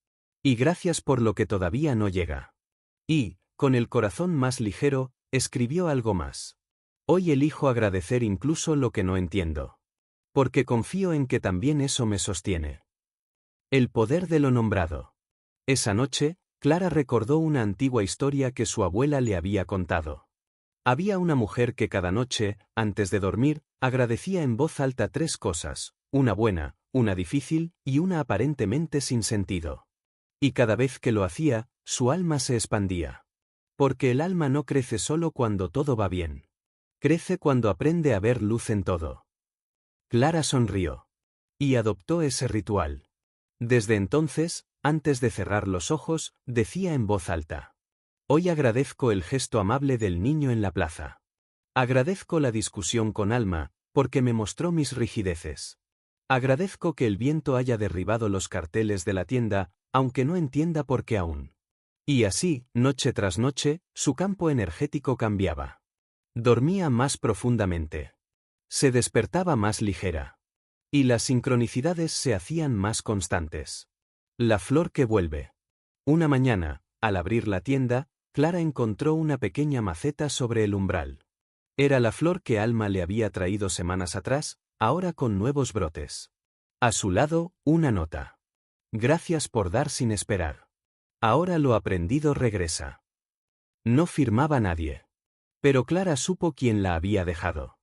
Y gracias por lo que todavía no llega. Y, con el corazón más ligero, escribió algo más. Hoy elijo agradecer incluso lo que no entiendo. Porque confío en que también eso me sostiene. El poder de lo nombrado. Esa noche, Clara recordó una antigua historia que su abuela le había contado. Había una mujer que cada noche, antes de dormir, agradecía en voz alta 3 cosas, una buena, una difícil y una aparentemente sin sentido. Y cada vez que lo hacía, su alma se expandía. Porque el alma no crece solo cuando todo va bien. Crece cuando aprende a ver luz en todo. Clara sonrió. Y adoptó ese ritual. Desde entonces, antes de cerrar los ojos, decía en voz alta: hoy agradezco el gesto amable del niño en la plaza. Agradezco la discusión con Alma, porque me mostró mis rigideces. Agradezco que el viento haya derribado los carteles de la tienda, aunque no entienda por qué aún. Y así, noche tras noche, su campo energético cambiaba. Dormía más profundamente. Se despertaba más ligera. Y las sincronicidades se hacían más constantes. La flor que vuelve. Una mañana, al abrir la tienda, Clara encontró una pequeña maceta sobre el umbral. Era la flor que Alma le había traído semanas atrás, ahora con nuevos brotes. A su lado, una nota. Gracias por dar sin esperar. Ahora lo aprendido regresa. No firmaba nadie. Pero Clara supo quién la había dejado.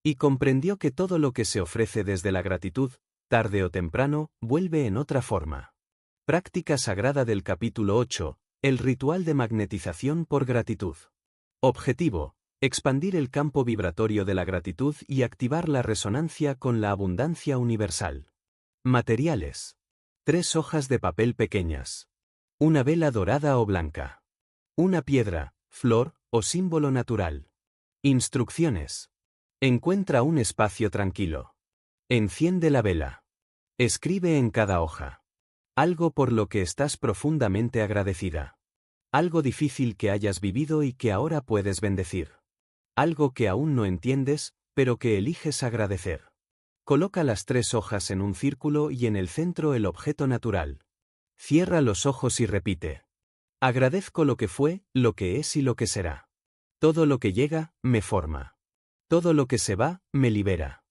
Y comprendió que todo lo que se ofrece desde la gratitud, tarde o temprano, vuelve en otra forma. Práctica sagrada del capítulo 8, el ritual de magnetización por gratitud. Objetivo: expandir el campo vibratorio de la gratitud y activar la resonancia con la abundancia universal. Materiales: 3 hojas de papel pequeñas. Una vela dorada o blanca. Una piedra, flor o símbolo natural. Instrucciones: encuentra un espacio tranquilo. Enciende la vela. Escribe en cada hoja algo por lo que estás profundamente agradecida. Algo difícil que hayas vivido y que ahora puedes bendecir. Algo que aún no entiendes, pero que eliges agradecer. Coloca las 3 hojas en un círculo y en el centro el objeto natural. Cierra los ojos y repite: agradezco lo que fue, lo que es y lo que será. Todo lo que llega, me forma. Todo lo que se va, me libera.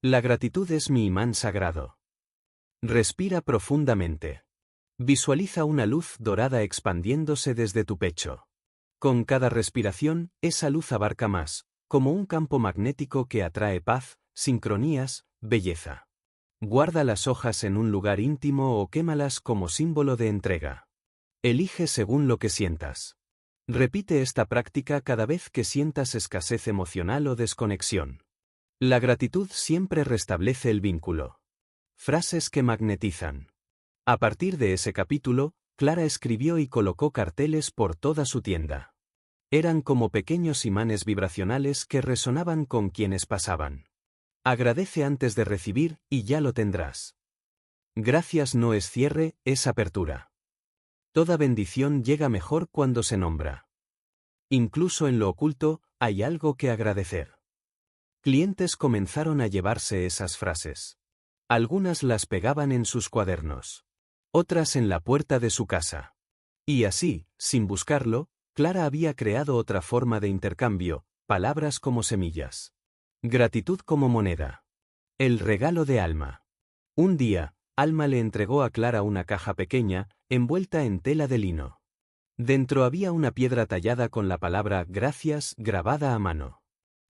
La gratitud es mi imán sagrado. Respira profundamente. Visualiza una luz dorada expandiéndose desde tu pecho. Con cada respiración, esa luz abarca más, como un campo magnético que atrae paz, sincronías, belleza. Guarda las hojas en un lugar íntimo o quémalas como símbolo de entrega. Elige según lo que sientas. Repite esta práctica cada vez que sientas escasez emocional o desconexión. La gratitud siempre restablece el vínculo. Frases que magnetizan. A partir de ese capítulo, Clara escribió y colocó carteles por toda su tienda. Eran como pequeños imanes vibracionales que resonaban con quienes pasaban. Agradece antes de recibir y ya lo tendrás. Gracias no es cierre, es apertura. Toda bendición llega mejor cuando se nombra. Incluso en lo oculto, hay algo que agradecer. Clientes comenzaron a llevarse esas frases. Algunas las pegaban en sus cuadernos. Otras en la puerta de su casa. Y así, sin buscarlo, Clara había creado otra forma de intercambio, palabras como semillas. Gratitud como moneda. El regalo de Alma. Un día, Alma le entregó a Clara una caja pequeña, envuelta en tela de lino. Dentro había una piedra tallada con la palabra gracias grabada a mano.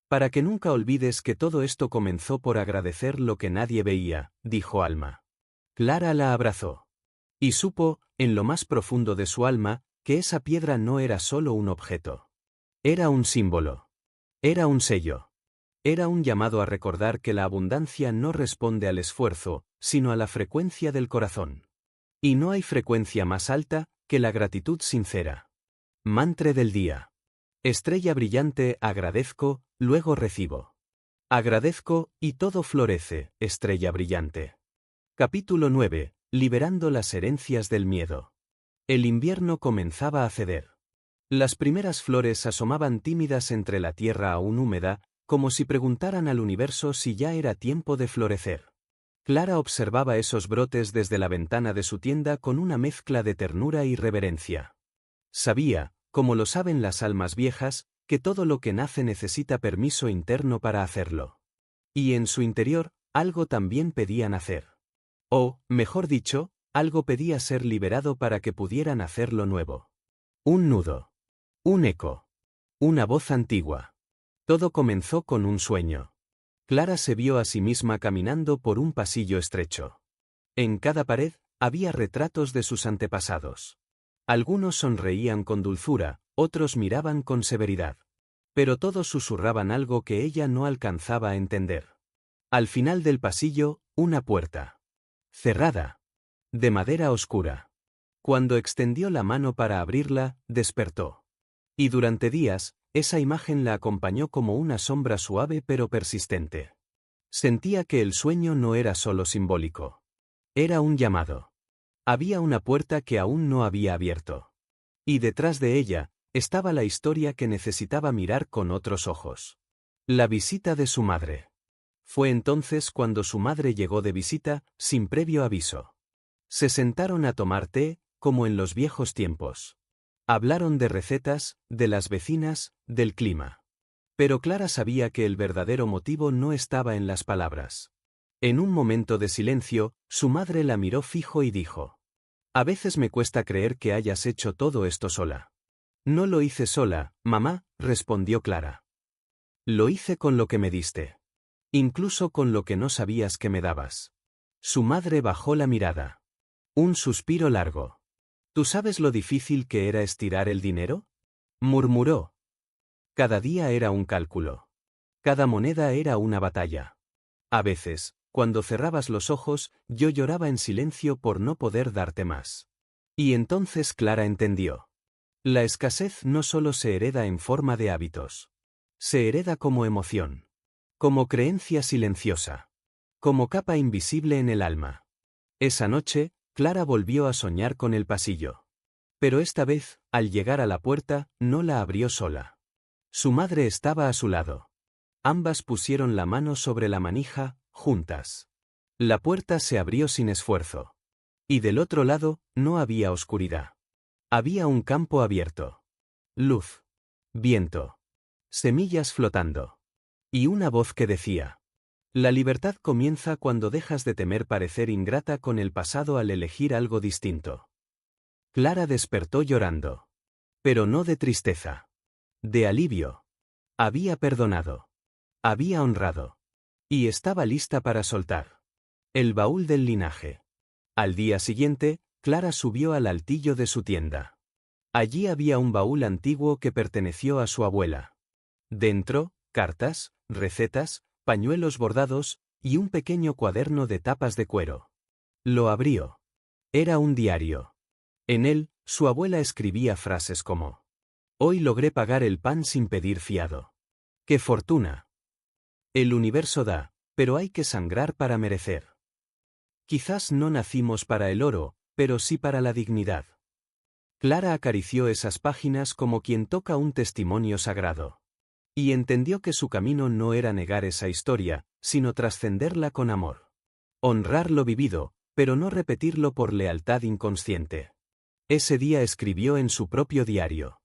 Para que nunca olvides que todo esto comenzó por agradecer lo que nadie veía, dijo Alma. Clara la abrazó. Y supo, en lo más profundo de su alma, que esa piedra no era solo un objeto. Era un símbolo. Era un sello. Era un llamado a recordar que la abundancia no responde al esfuerzo, sino a la frecuencia del corazón. Y no hay frecuencia más alta que la gratitud sincera. Mantra del día. Estrella brillante, agradezco, luego recibo. Agradezco, y todo florece, estrella brillante. Capítulo 9. Liberando las herencias del miedo. El invierno comenzaba a ceder. Las primeras flores asomaban tímidas entre la tierra aún húmeda, como si preguntaran al universo si ya era tiempo de florecer. Clara observaba esos brotes desde la ventana de su tienda con una mezcla de ternura y reverencia. Sabía, como lo saben las almas viejas, que todo lo que nace necesita permiso interno para hacerlo. Y en su interior, algo también pedía nacer. O, mejor dicho, algo pedía ser liberado para que pudiera nacer lo nuevo. Un nudo. Un eco. Una voz antigua. Todo comenzó con un sueño. Clara se vio a sí misma caminando por un pasillo estrecho. En cada pared, había retratos de sus antepasados. Algunos sonreían con dulzura, otros miraban con severidad. Pero todos susurraban algo que ella no alcanzaba a entender. Al final del pasillo, una puerta. Cerrada. De madera oscura. Cuando extendió la mano para abrirla, despertó. Y durante días, esa imagen la acompañó como una sombra suave pero persistente. Sentía que el sueño no era solo simbólico. Era un llamado. Había una puerta que aún no había abierto. Y detrás de ella, estaba la historia que necesitaba mirar con otros ojos. La visita de su madre. Fue entonces cuando su madre llegó de visita, sin previo aviso. Se sentaron a tomar té, como en los viejos tiempos. Hablaron de recetas, de las vecinas, del clima. Pero Clara sabía que el verdadero motivo no estaba en las palabras. En un momento de silencio, su madre la miró fijo y dijo: «A veces me cuesta creer que hayas hecho todo esto sola». «No lo hice sola, mamá», respondió Clara. «Lo hice con lo que me diste. Incluso con lo que no sabías que me dabas». Su madre bajó la mirada. Un suspiro largo. «¿Tú sabes lo difícil que era estirar el dinero?», murmuró. Cada día era un cálculo. Cada moneda era una batalla. A veces, cuando cerrabas los ojos, yo lloraba en silencio por no poder darte más. Y entonces Clara entendió. La escasez no solo se hereda en forma de hábitos. Se hereda como emoción. Como creencia silenciosa. Como capa invisible en el alma. Esa noche, Clara volvió a soñar con el pasillo. Pero esta vez, al llegar a la puerta, no la abrió sola. Su madre estaba a su lado. Ambas pusieron la mano sobre la manija, juntas. La puerta se abrió sin esfuerzo. Y del otro lado, no había oscuridad. Había un campo abierto. Luz. Viento. Semillas flotando. Y una voz que decía: «La libertad comienza cuando dejas de temer parecer ingrata con el pasado al elegir algo distinto». Clara despertó llorando. Pero no de tristeza. De alivio. Había perdonado. Había honrado. Y estaba lista para soltar. El baúl del linaje. Al día siguiente, Clara subió al altillo de su tienda. Allí había un baúl antiguo que perteneció a su abuela. Dentro, cartas, recetas, pañuelos bordados, y un pequeño cuaderno de tapas de cuero. Lo abrió. Era un diario. En él, su abuela escribía frases como: «Hoy logré pagar el pan sin pedir fiado. ¡Qué fortuna! El universo da, pero hay que sangrar para merecer. Quizás no nacimos para el oro, pero sí para la dignidad». Clara acarició esas páginas como quien toca un testimonio sagrado. Y entendió que su camino no era negar esa historia, sino trascenderla con amor. Honrar lo vivido, pero no repetirlo por lealtad inconsciente. Ese día escribió en su propio diario: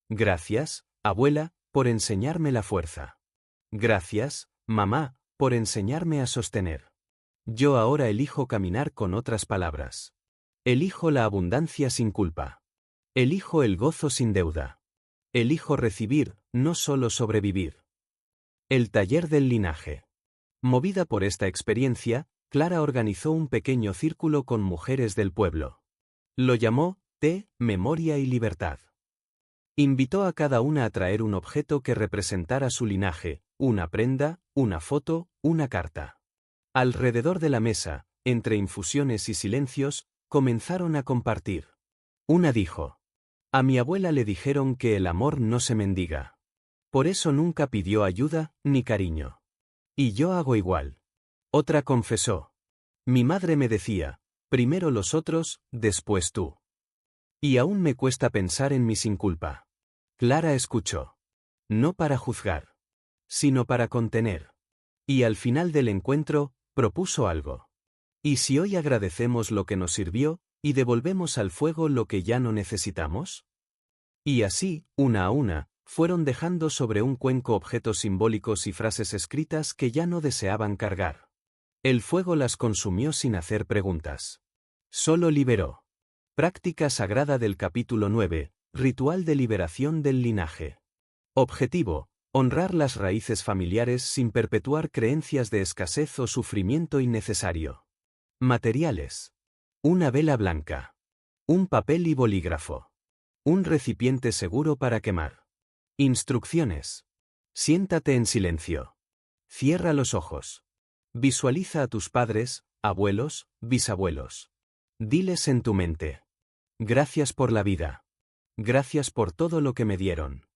«Gracias, abuela, por enseñarme la fuerza. Gracias, mamá, por enseñarme a sostener. Yo ahora elijo caminar con otras palabras. Elijo la abundancia sin culpa. Elijo el gozo sin deuda. Elijo recibir, no solo sobrevivir». El taller del linaje. Movida por esta experiencia, Clara organizó un pequeño círculo con mujeres del pueblo. Lo llamó Té, Memoria y Libertad. Invitó a cada una a traer un objeto que representara su linaje, una prenda, una foto, una carta. Alrededor de la mesa, entre infusiones y silencios, comenzaron a compartir. Una dijo: «A mi abuela le dijeron que el amor no se mendiga. Por eso nunca pidió ayuda ni cariño. Y yo hago igual». Otra confesó: «Mi madre me decía, primero los otros, después tú. Y aún me cuesta pensar en mi sin culpa». Clara escuchó. No para juzgar, sino para contener. Y al final del encuentro, propuso algo. ¿Y si hoy agradecemos lo que nos sirvió, y devolvemos al fuego lo que ya no necesitamos? Y así, una a una, fueron dejando sobre un cuenco objetos simbólicos y frases escritas que ya no deseaban cargar. El fuego las consumió sin hacer preguntas. Solo liberó. Práctica sagrada del capítulo 9, Ritual de liberación del linaje. Objetivo: honrar las raíces familiares sin perpetuar creencias de escasez o sufrimiento innecesario. Materiales: una vela blanca. Un papel y bolígrafo. Un recipiente seguro para quemar. Instrucciones: siéntate en silencio. Cierra los ojos. Visualiza a tus padres, abuelos, bisabuelos. Diles en tu mente: Gracias por la vida. Gracias por todo lo que me dieron.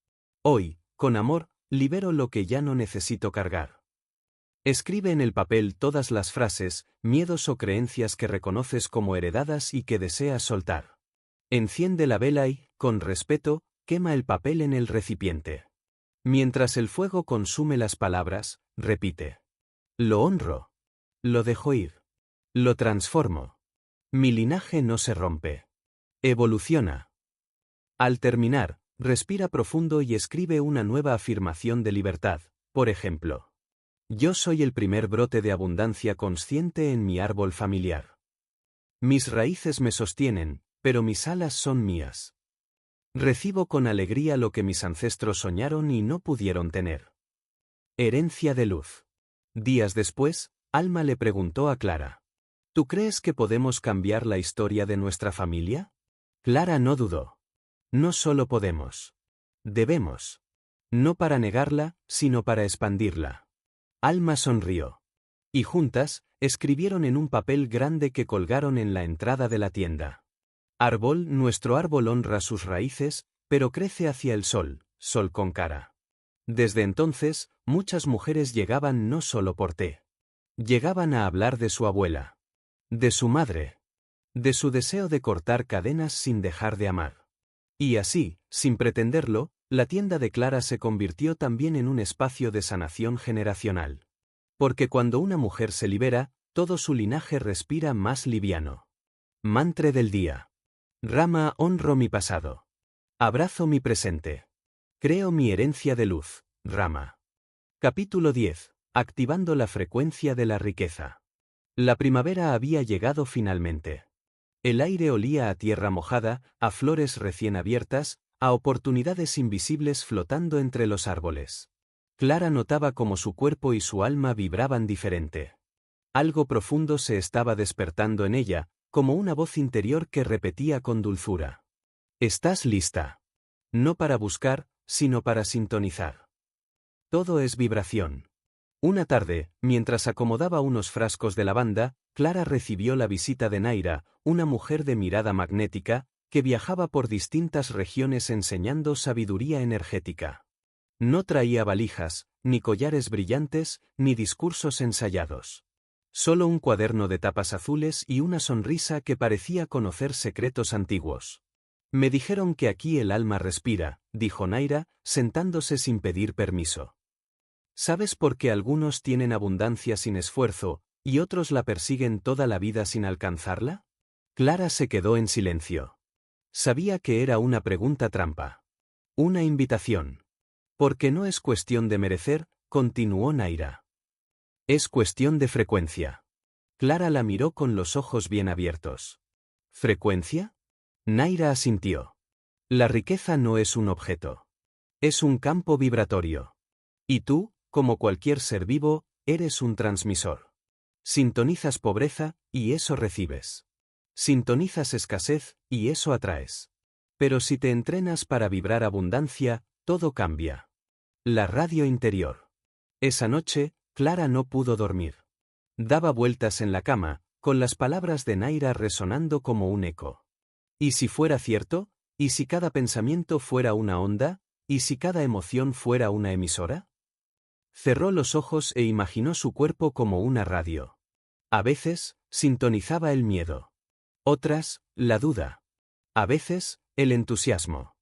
Hoy, con amor, libero lo que ya no necesito cargar. Escribe en el papel todas las frases, miedos o creencias que reconoces como heredadas y que deseas soltar. Enciende la vela y, con respeto, quema el papel en el recipiente. Mientras el fuego consume las palabras, repite. Lo honro. Lo dejo ir. Lo transformo. Mi linaje no se rompe. Evoluciona. Al terminar, respira profundo y escribe una nueva afirmación de libertad, por ejemplo. Yo soy el primer brote de abundancia consciente en mi árbol familiar. Mis raíces me sostienen, pero mis alas son mías. Recibo con alegría lo que mis ancestros soñaron y no pudieron tener. Herencia de luz. Días después, Alma le preguntó a Clara. ¿Tú crees que podemos cambiar la historia de nuestra familia? Clara no dudó. No solo podemos. Debemos. No para negarla, sino para expandirla. Alma sonrió. Y juntas, escribieron en un papel grande que colgaron en la entrada de la tienda. Árbol, nuestro árbol honra sus raíces, pero crece hacia el sol, sol con cara. Desde entonces, muchas mujeres llegaban no solo por té. Llegaban a hablar de su abuela. De su madre. De su deseo de cortar cadenas sin dejar de amar. Y así, sin pretenderlo, la tienda de Clara se convirtió también en un espacio de sanación generacional. Porque cuando una mujer se libera, todo su linaje respira más liviano. Mantra del día. Rama, honro mi pasado. Abrazo mi presente. Creo mi herencia de luz, Rama. Capítulo 10. Activando la frecuencia de la riqueza. La primavera había llegado finalmente. El aire olía a tierra mojada, a flores recién abiertas, a oportunidades invisibles flotando entre los árboles. Clara notaba cómo su cuerpo y su alma vibraban diferente. Algo profundo se estaba despertando en ella, como una voz interior que repetía con dulzura. ¿Estás lista? No para buscar, sino para sintonizar. Todo es vibración. Una tarde, mientras acomodaba unos frascos de lavanda, Clara recibió la visita de Naira, una mujer de mirada magnética, que viajaba por distintas regiones enseñando sabiduría energética. No traía valijas, ni collares brillantes, ni discursos ensayados. Solo un cuaderno de tapas azules y una sonrisa que parecía conocer secretos antiguos. Me dijeron que aquí el alma respira, dijo Naira, sentándose sin pedir permiso. ¿Sabes por qué algunos tienen abundancia sin esfuerzo, y otros la persiguen toda la vida sin alcanzarla? Clara se quedó en silencio. Sabía que era una pregunta trampa. Una invitación. Porque no es cuestión de merecer, continuó Naira. Es cuestión de frecuencia. Clara la miró con los ojos bien abiertos. ¿Frecuencia? Naira asintió. La riqueza no es un objeto. Es un campo vibratorio. Y tú, como cualquier ser vivo, eres un transmisor. Sintonizas pobreza, y eso recibes. Sintonizas escasez, y eso atraes. Pero si te entrenas para vibrar abundancia, todo cambia. La radio interior. Esa noche, Clara no pudo dormir. Daba vueltas en la cama, con las palabras de Naira resonando como un eco. ¿Y si fuera cierto? ¿Y si cada pensamiento fuera una onda? ¿Y si cada emoción fuera una emisora? Cerró los ojos e imaginó su cuerpo como una radio. A veces, sintonizaba el miedo. Otras, la duda. A veces, el entusiasmo.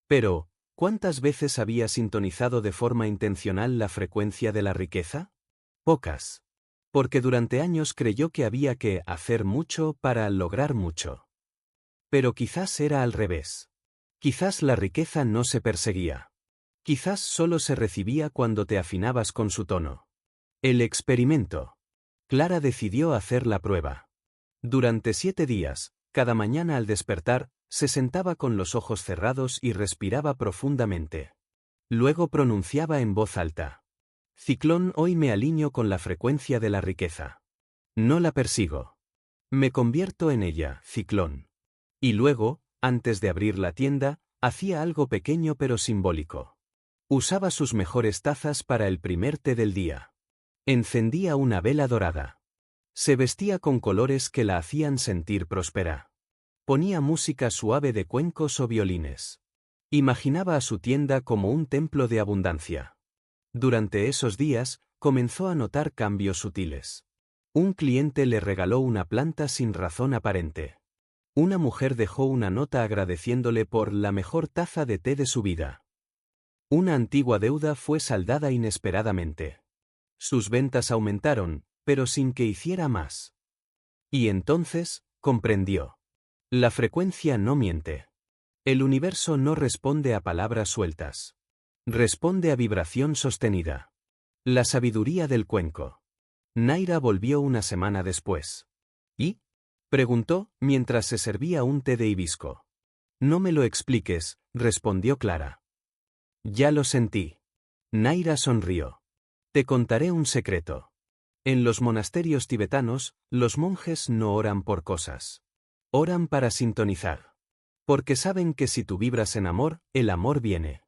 Pero, ¿cuántas veces había sintonizado de forma intencional la frecuencia de la riqueza? Pocas. Porque durante años creyó que había que hacer mucho para lograr mucho. Pero quizás era al revés. Quizás la riqueza no se perseguía. Quizás solo se recibía cuando te afinabas con su tono. El experimento. Clara decidió hacer la prueba. Durante 7 días, cada mañana al despertar, se sentaba con los ojos cerrados y respiraba profundamente. Luego pronunciaba en voz alta. Ciclón, hoy me alineo con la frecuencia de la riqueza. No la persigo. Me convierto en ella, Ciclón. Y luego, antes de abrir la tienda, hacía algo pequeño pero simbólico. Usaba sus mejores tazas para el primer té del día. Encendía una vela dorada. Se vestía con colores que la hacían sentir próspera. Ponía música suave de cuencos o violines. Imaginaba a su tienda como un templo de abundancia. Durante esos días, comenzó a notar cambios sutiles. Un cliente le regaló una planta sin razón aparente. Una mujer dejó una nota agradeciéndole por la mejor taza de té de su vida. Una antigua deuda fue saldada inesperadamente. Sus ventas aumentaron, pero sin que hiciera más. Y entonces, comprendió. La frecuencia no miente. El universo no responde a palabras sueltas. Responde a vibración sostenida. La sabiduría del cuenco. Naira volvió una semana después. ¿Y? Preguntó, mientras se servía un té de hibisco. No me lo expliques, respondió Clara. Ya lo sentí. Naira sonrió. Te contaré un secreto. En los monasterios tibetanos, los monjes no oran por cosas. Oran para sintonizar. Porque saben que si tú vibras en amor, el amor viene.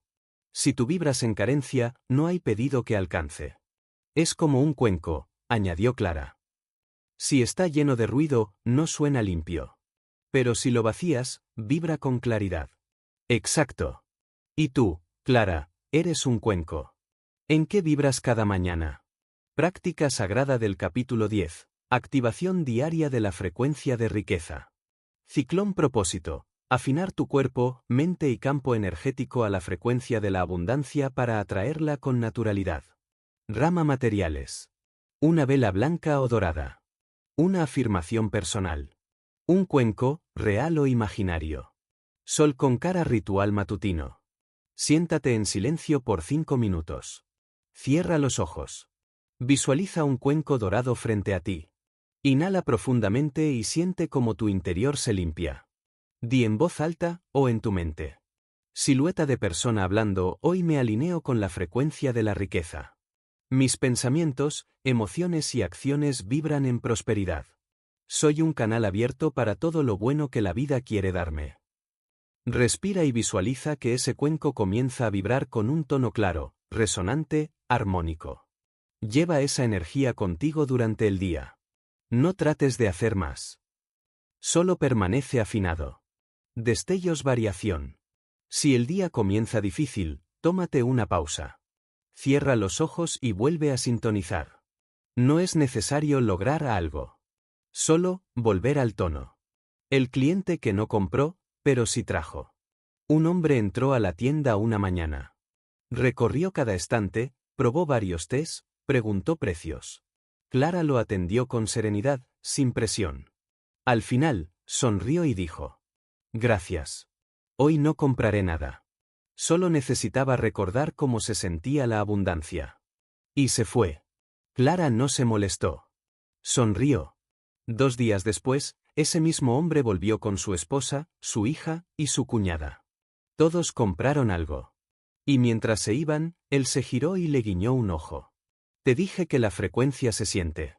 Si tú vibras en carencia, no hay pedido que alcance. Es como un cuenco, añadió Clara. Si está lleno de ruido, no suena limpio. Pero si lo vacías, vibra con claridad. Exacto. Y tú, Clara, eres un cuenco. ¿En qué vibras cada mañana? Práctica sagrada del capítulo 10. Activación diaria de la frecuencia de riqueza. Ciclón propósito. Afinar tu cuerpo, mente y campo energético a la frecuencia de la abundancia para atraerla con naturalidad. Rama materiales. Una vela blanca o dorada. Una afirmación personal. Un cuenco, real o imaginario. Sol con cara ritual matutino. Siéntate en silencio por 5 minutos. Cierra los ojos. Visualiza un cuenco dorado frente a ti. Inhala profundamente y siente cómo tu interior se limpia. Di en voz alta o en tu mente. Silueta de persona hablando, hoy me alineo con la frecuencia de la riqueza. Mis pensamientos, emociones y acciones vibran en prosperidad. Soy un canal abierto para todo lo bueno que la vida quiere darme. Respira y visualiza que ese cuenco comienza a vibrar con un tono claro, resonante, armónico. Lleva esa energía contigo durante el día. No trates de hacer más. Solo permanece afinado. Destellos variación. Si el día comienza difícil, tómate una pausa. Cierra los ojos y vuelve a sintonizar. No es necesario lograr algo. Solo, volver al tono. El cliente que no compró, pero sí trajo. Un hombre entró a la tienda una mañana. Recorrió cada estante, probó varios tés, preguntó precios. Clara lo atendió con serenidad, sin presión. Al final, sonrió y dijo: Gracias. Hoy no compraré nada. Solo necesitaba recordar cómo se sentía la abundancia. Y se fue. Clara no se molestó. Sonrió. 2 días después, ese mismo hombre volvió con su esposa, su hija y su cuñada. Todos compraron algo. Y mientras se iban, él se giró y le guiñó un ojo. Te dije que la frecuencia se siente.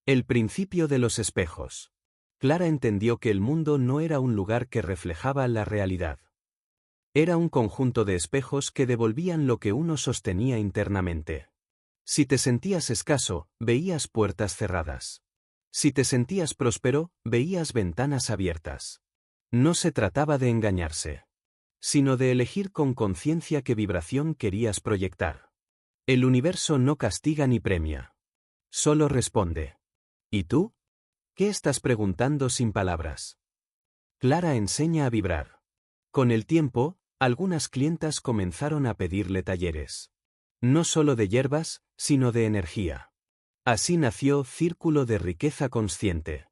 El principio de los espejos. Clara entendió que el mundo no era un lugar que reflejaba la realidad. Era un conjunto de espejos que devolvían lo que uno sostenía internamente. Si te sentías escaso, veías puertas cerradas. Si te sentías próspero, veías ventanas abiertas. No se trataba de engañarse, sino de elegir con conciencia qué vibración querías proyectar. El universo no castiga ni premia. Solo responde. ¿Y tú? ¿Qué estás preguntando sin palabras? Clara enseña a vibrar. Con el tiempo, algunas clientas comenzaron a pedirle talleres. No solo de hierbas, sino de energía. Así nació Círculo de Riqueza Consciente.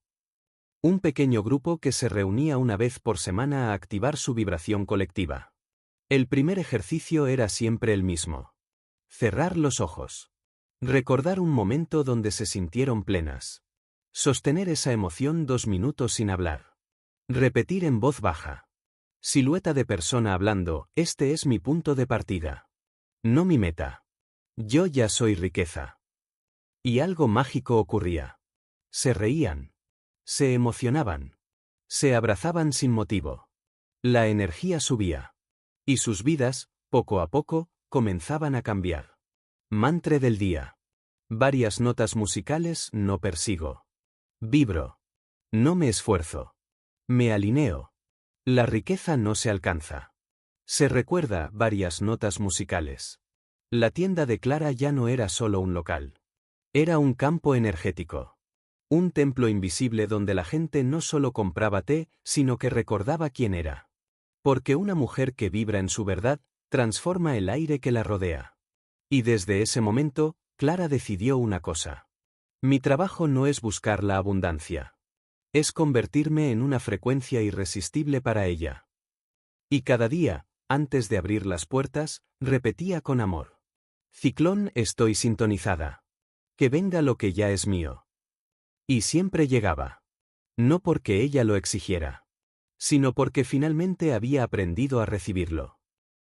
Un pequeño grupo que se reunía una vez por semana a activar su vibración colectiva. El primer ejercicio era siempre el mismo. Cerrar los ojos. Recordar un momento donde se sintieron plenas. Sostener esa emoción 2 minutos sin hablar. Repetir en voz baja. Silueta de persona hablando, este es mi punto de partida. No mi meta. Yo ya soy riqueza. Y algo mágico ocurría. Se reían. Se emocionaban. Se abrazaban sin motivo. La energía subía. Y sus vidas, poco a poco, comenzaban a cambiar. Mantra del día. Varias notas musicales no persigo. Vibro. No me esfuerzo. Me alineo. La riqueza no se alcanza. Se recuerda varias notas musicales. La tienda de Clara ya no era solo un local. Era un campo energético. Un templo invisible donde la gente no solo compraba té, sino que recordaba quién era. Porque una mujer que vibra en su verdad, transforma el aire que la rodea. Y desde ese momento, Clara decidió una cosa. Mi trabajo no es buscar la abundancia. Es convertirme en una frecuencia irresistible para ella. Y cada día, antes de abrir las puertas, repetía con amor. Ciclón, estoy sintonizada. Que venga lo que ya es mío. Y siempre llegaba. No porque ella lo exigiera, sino porque finalmente había aprendido a recibirlo.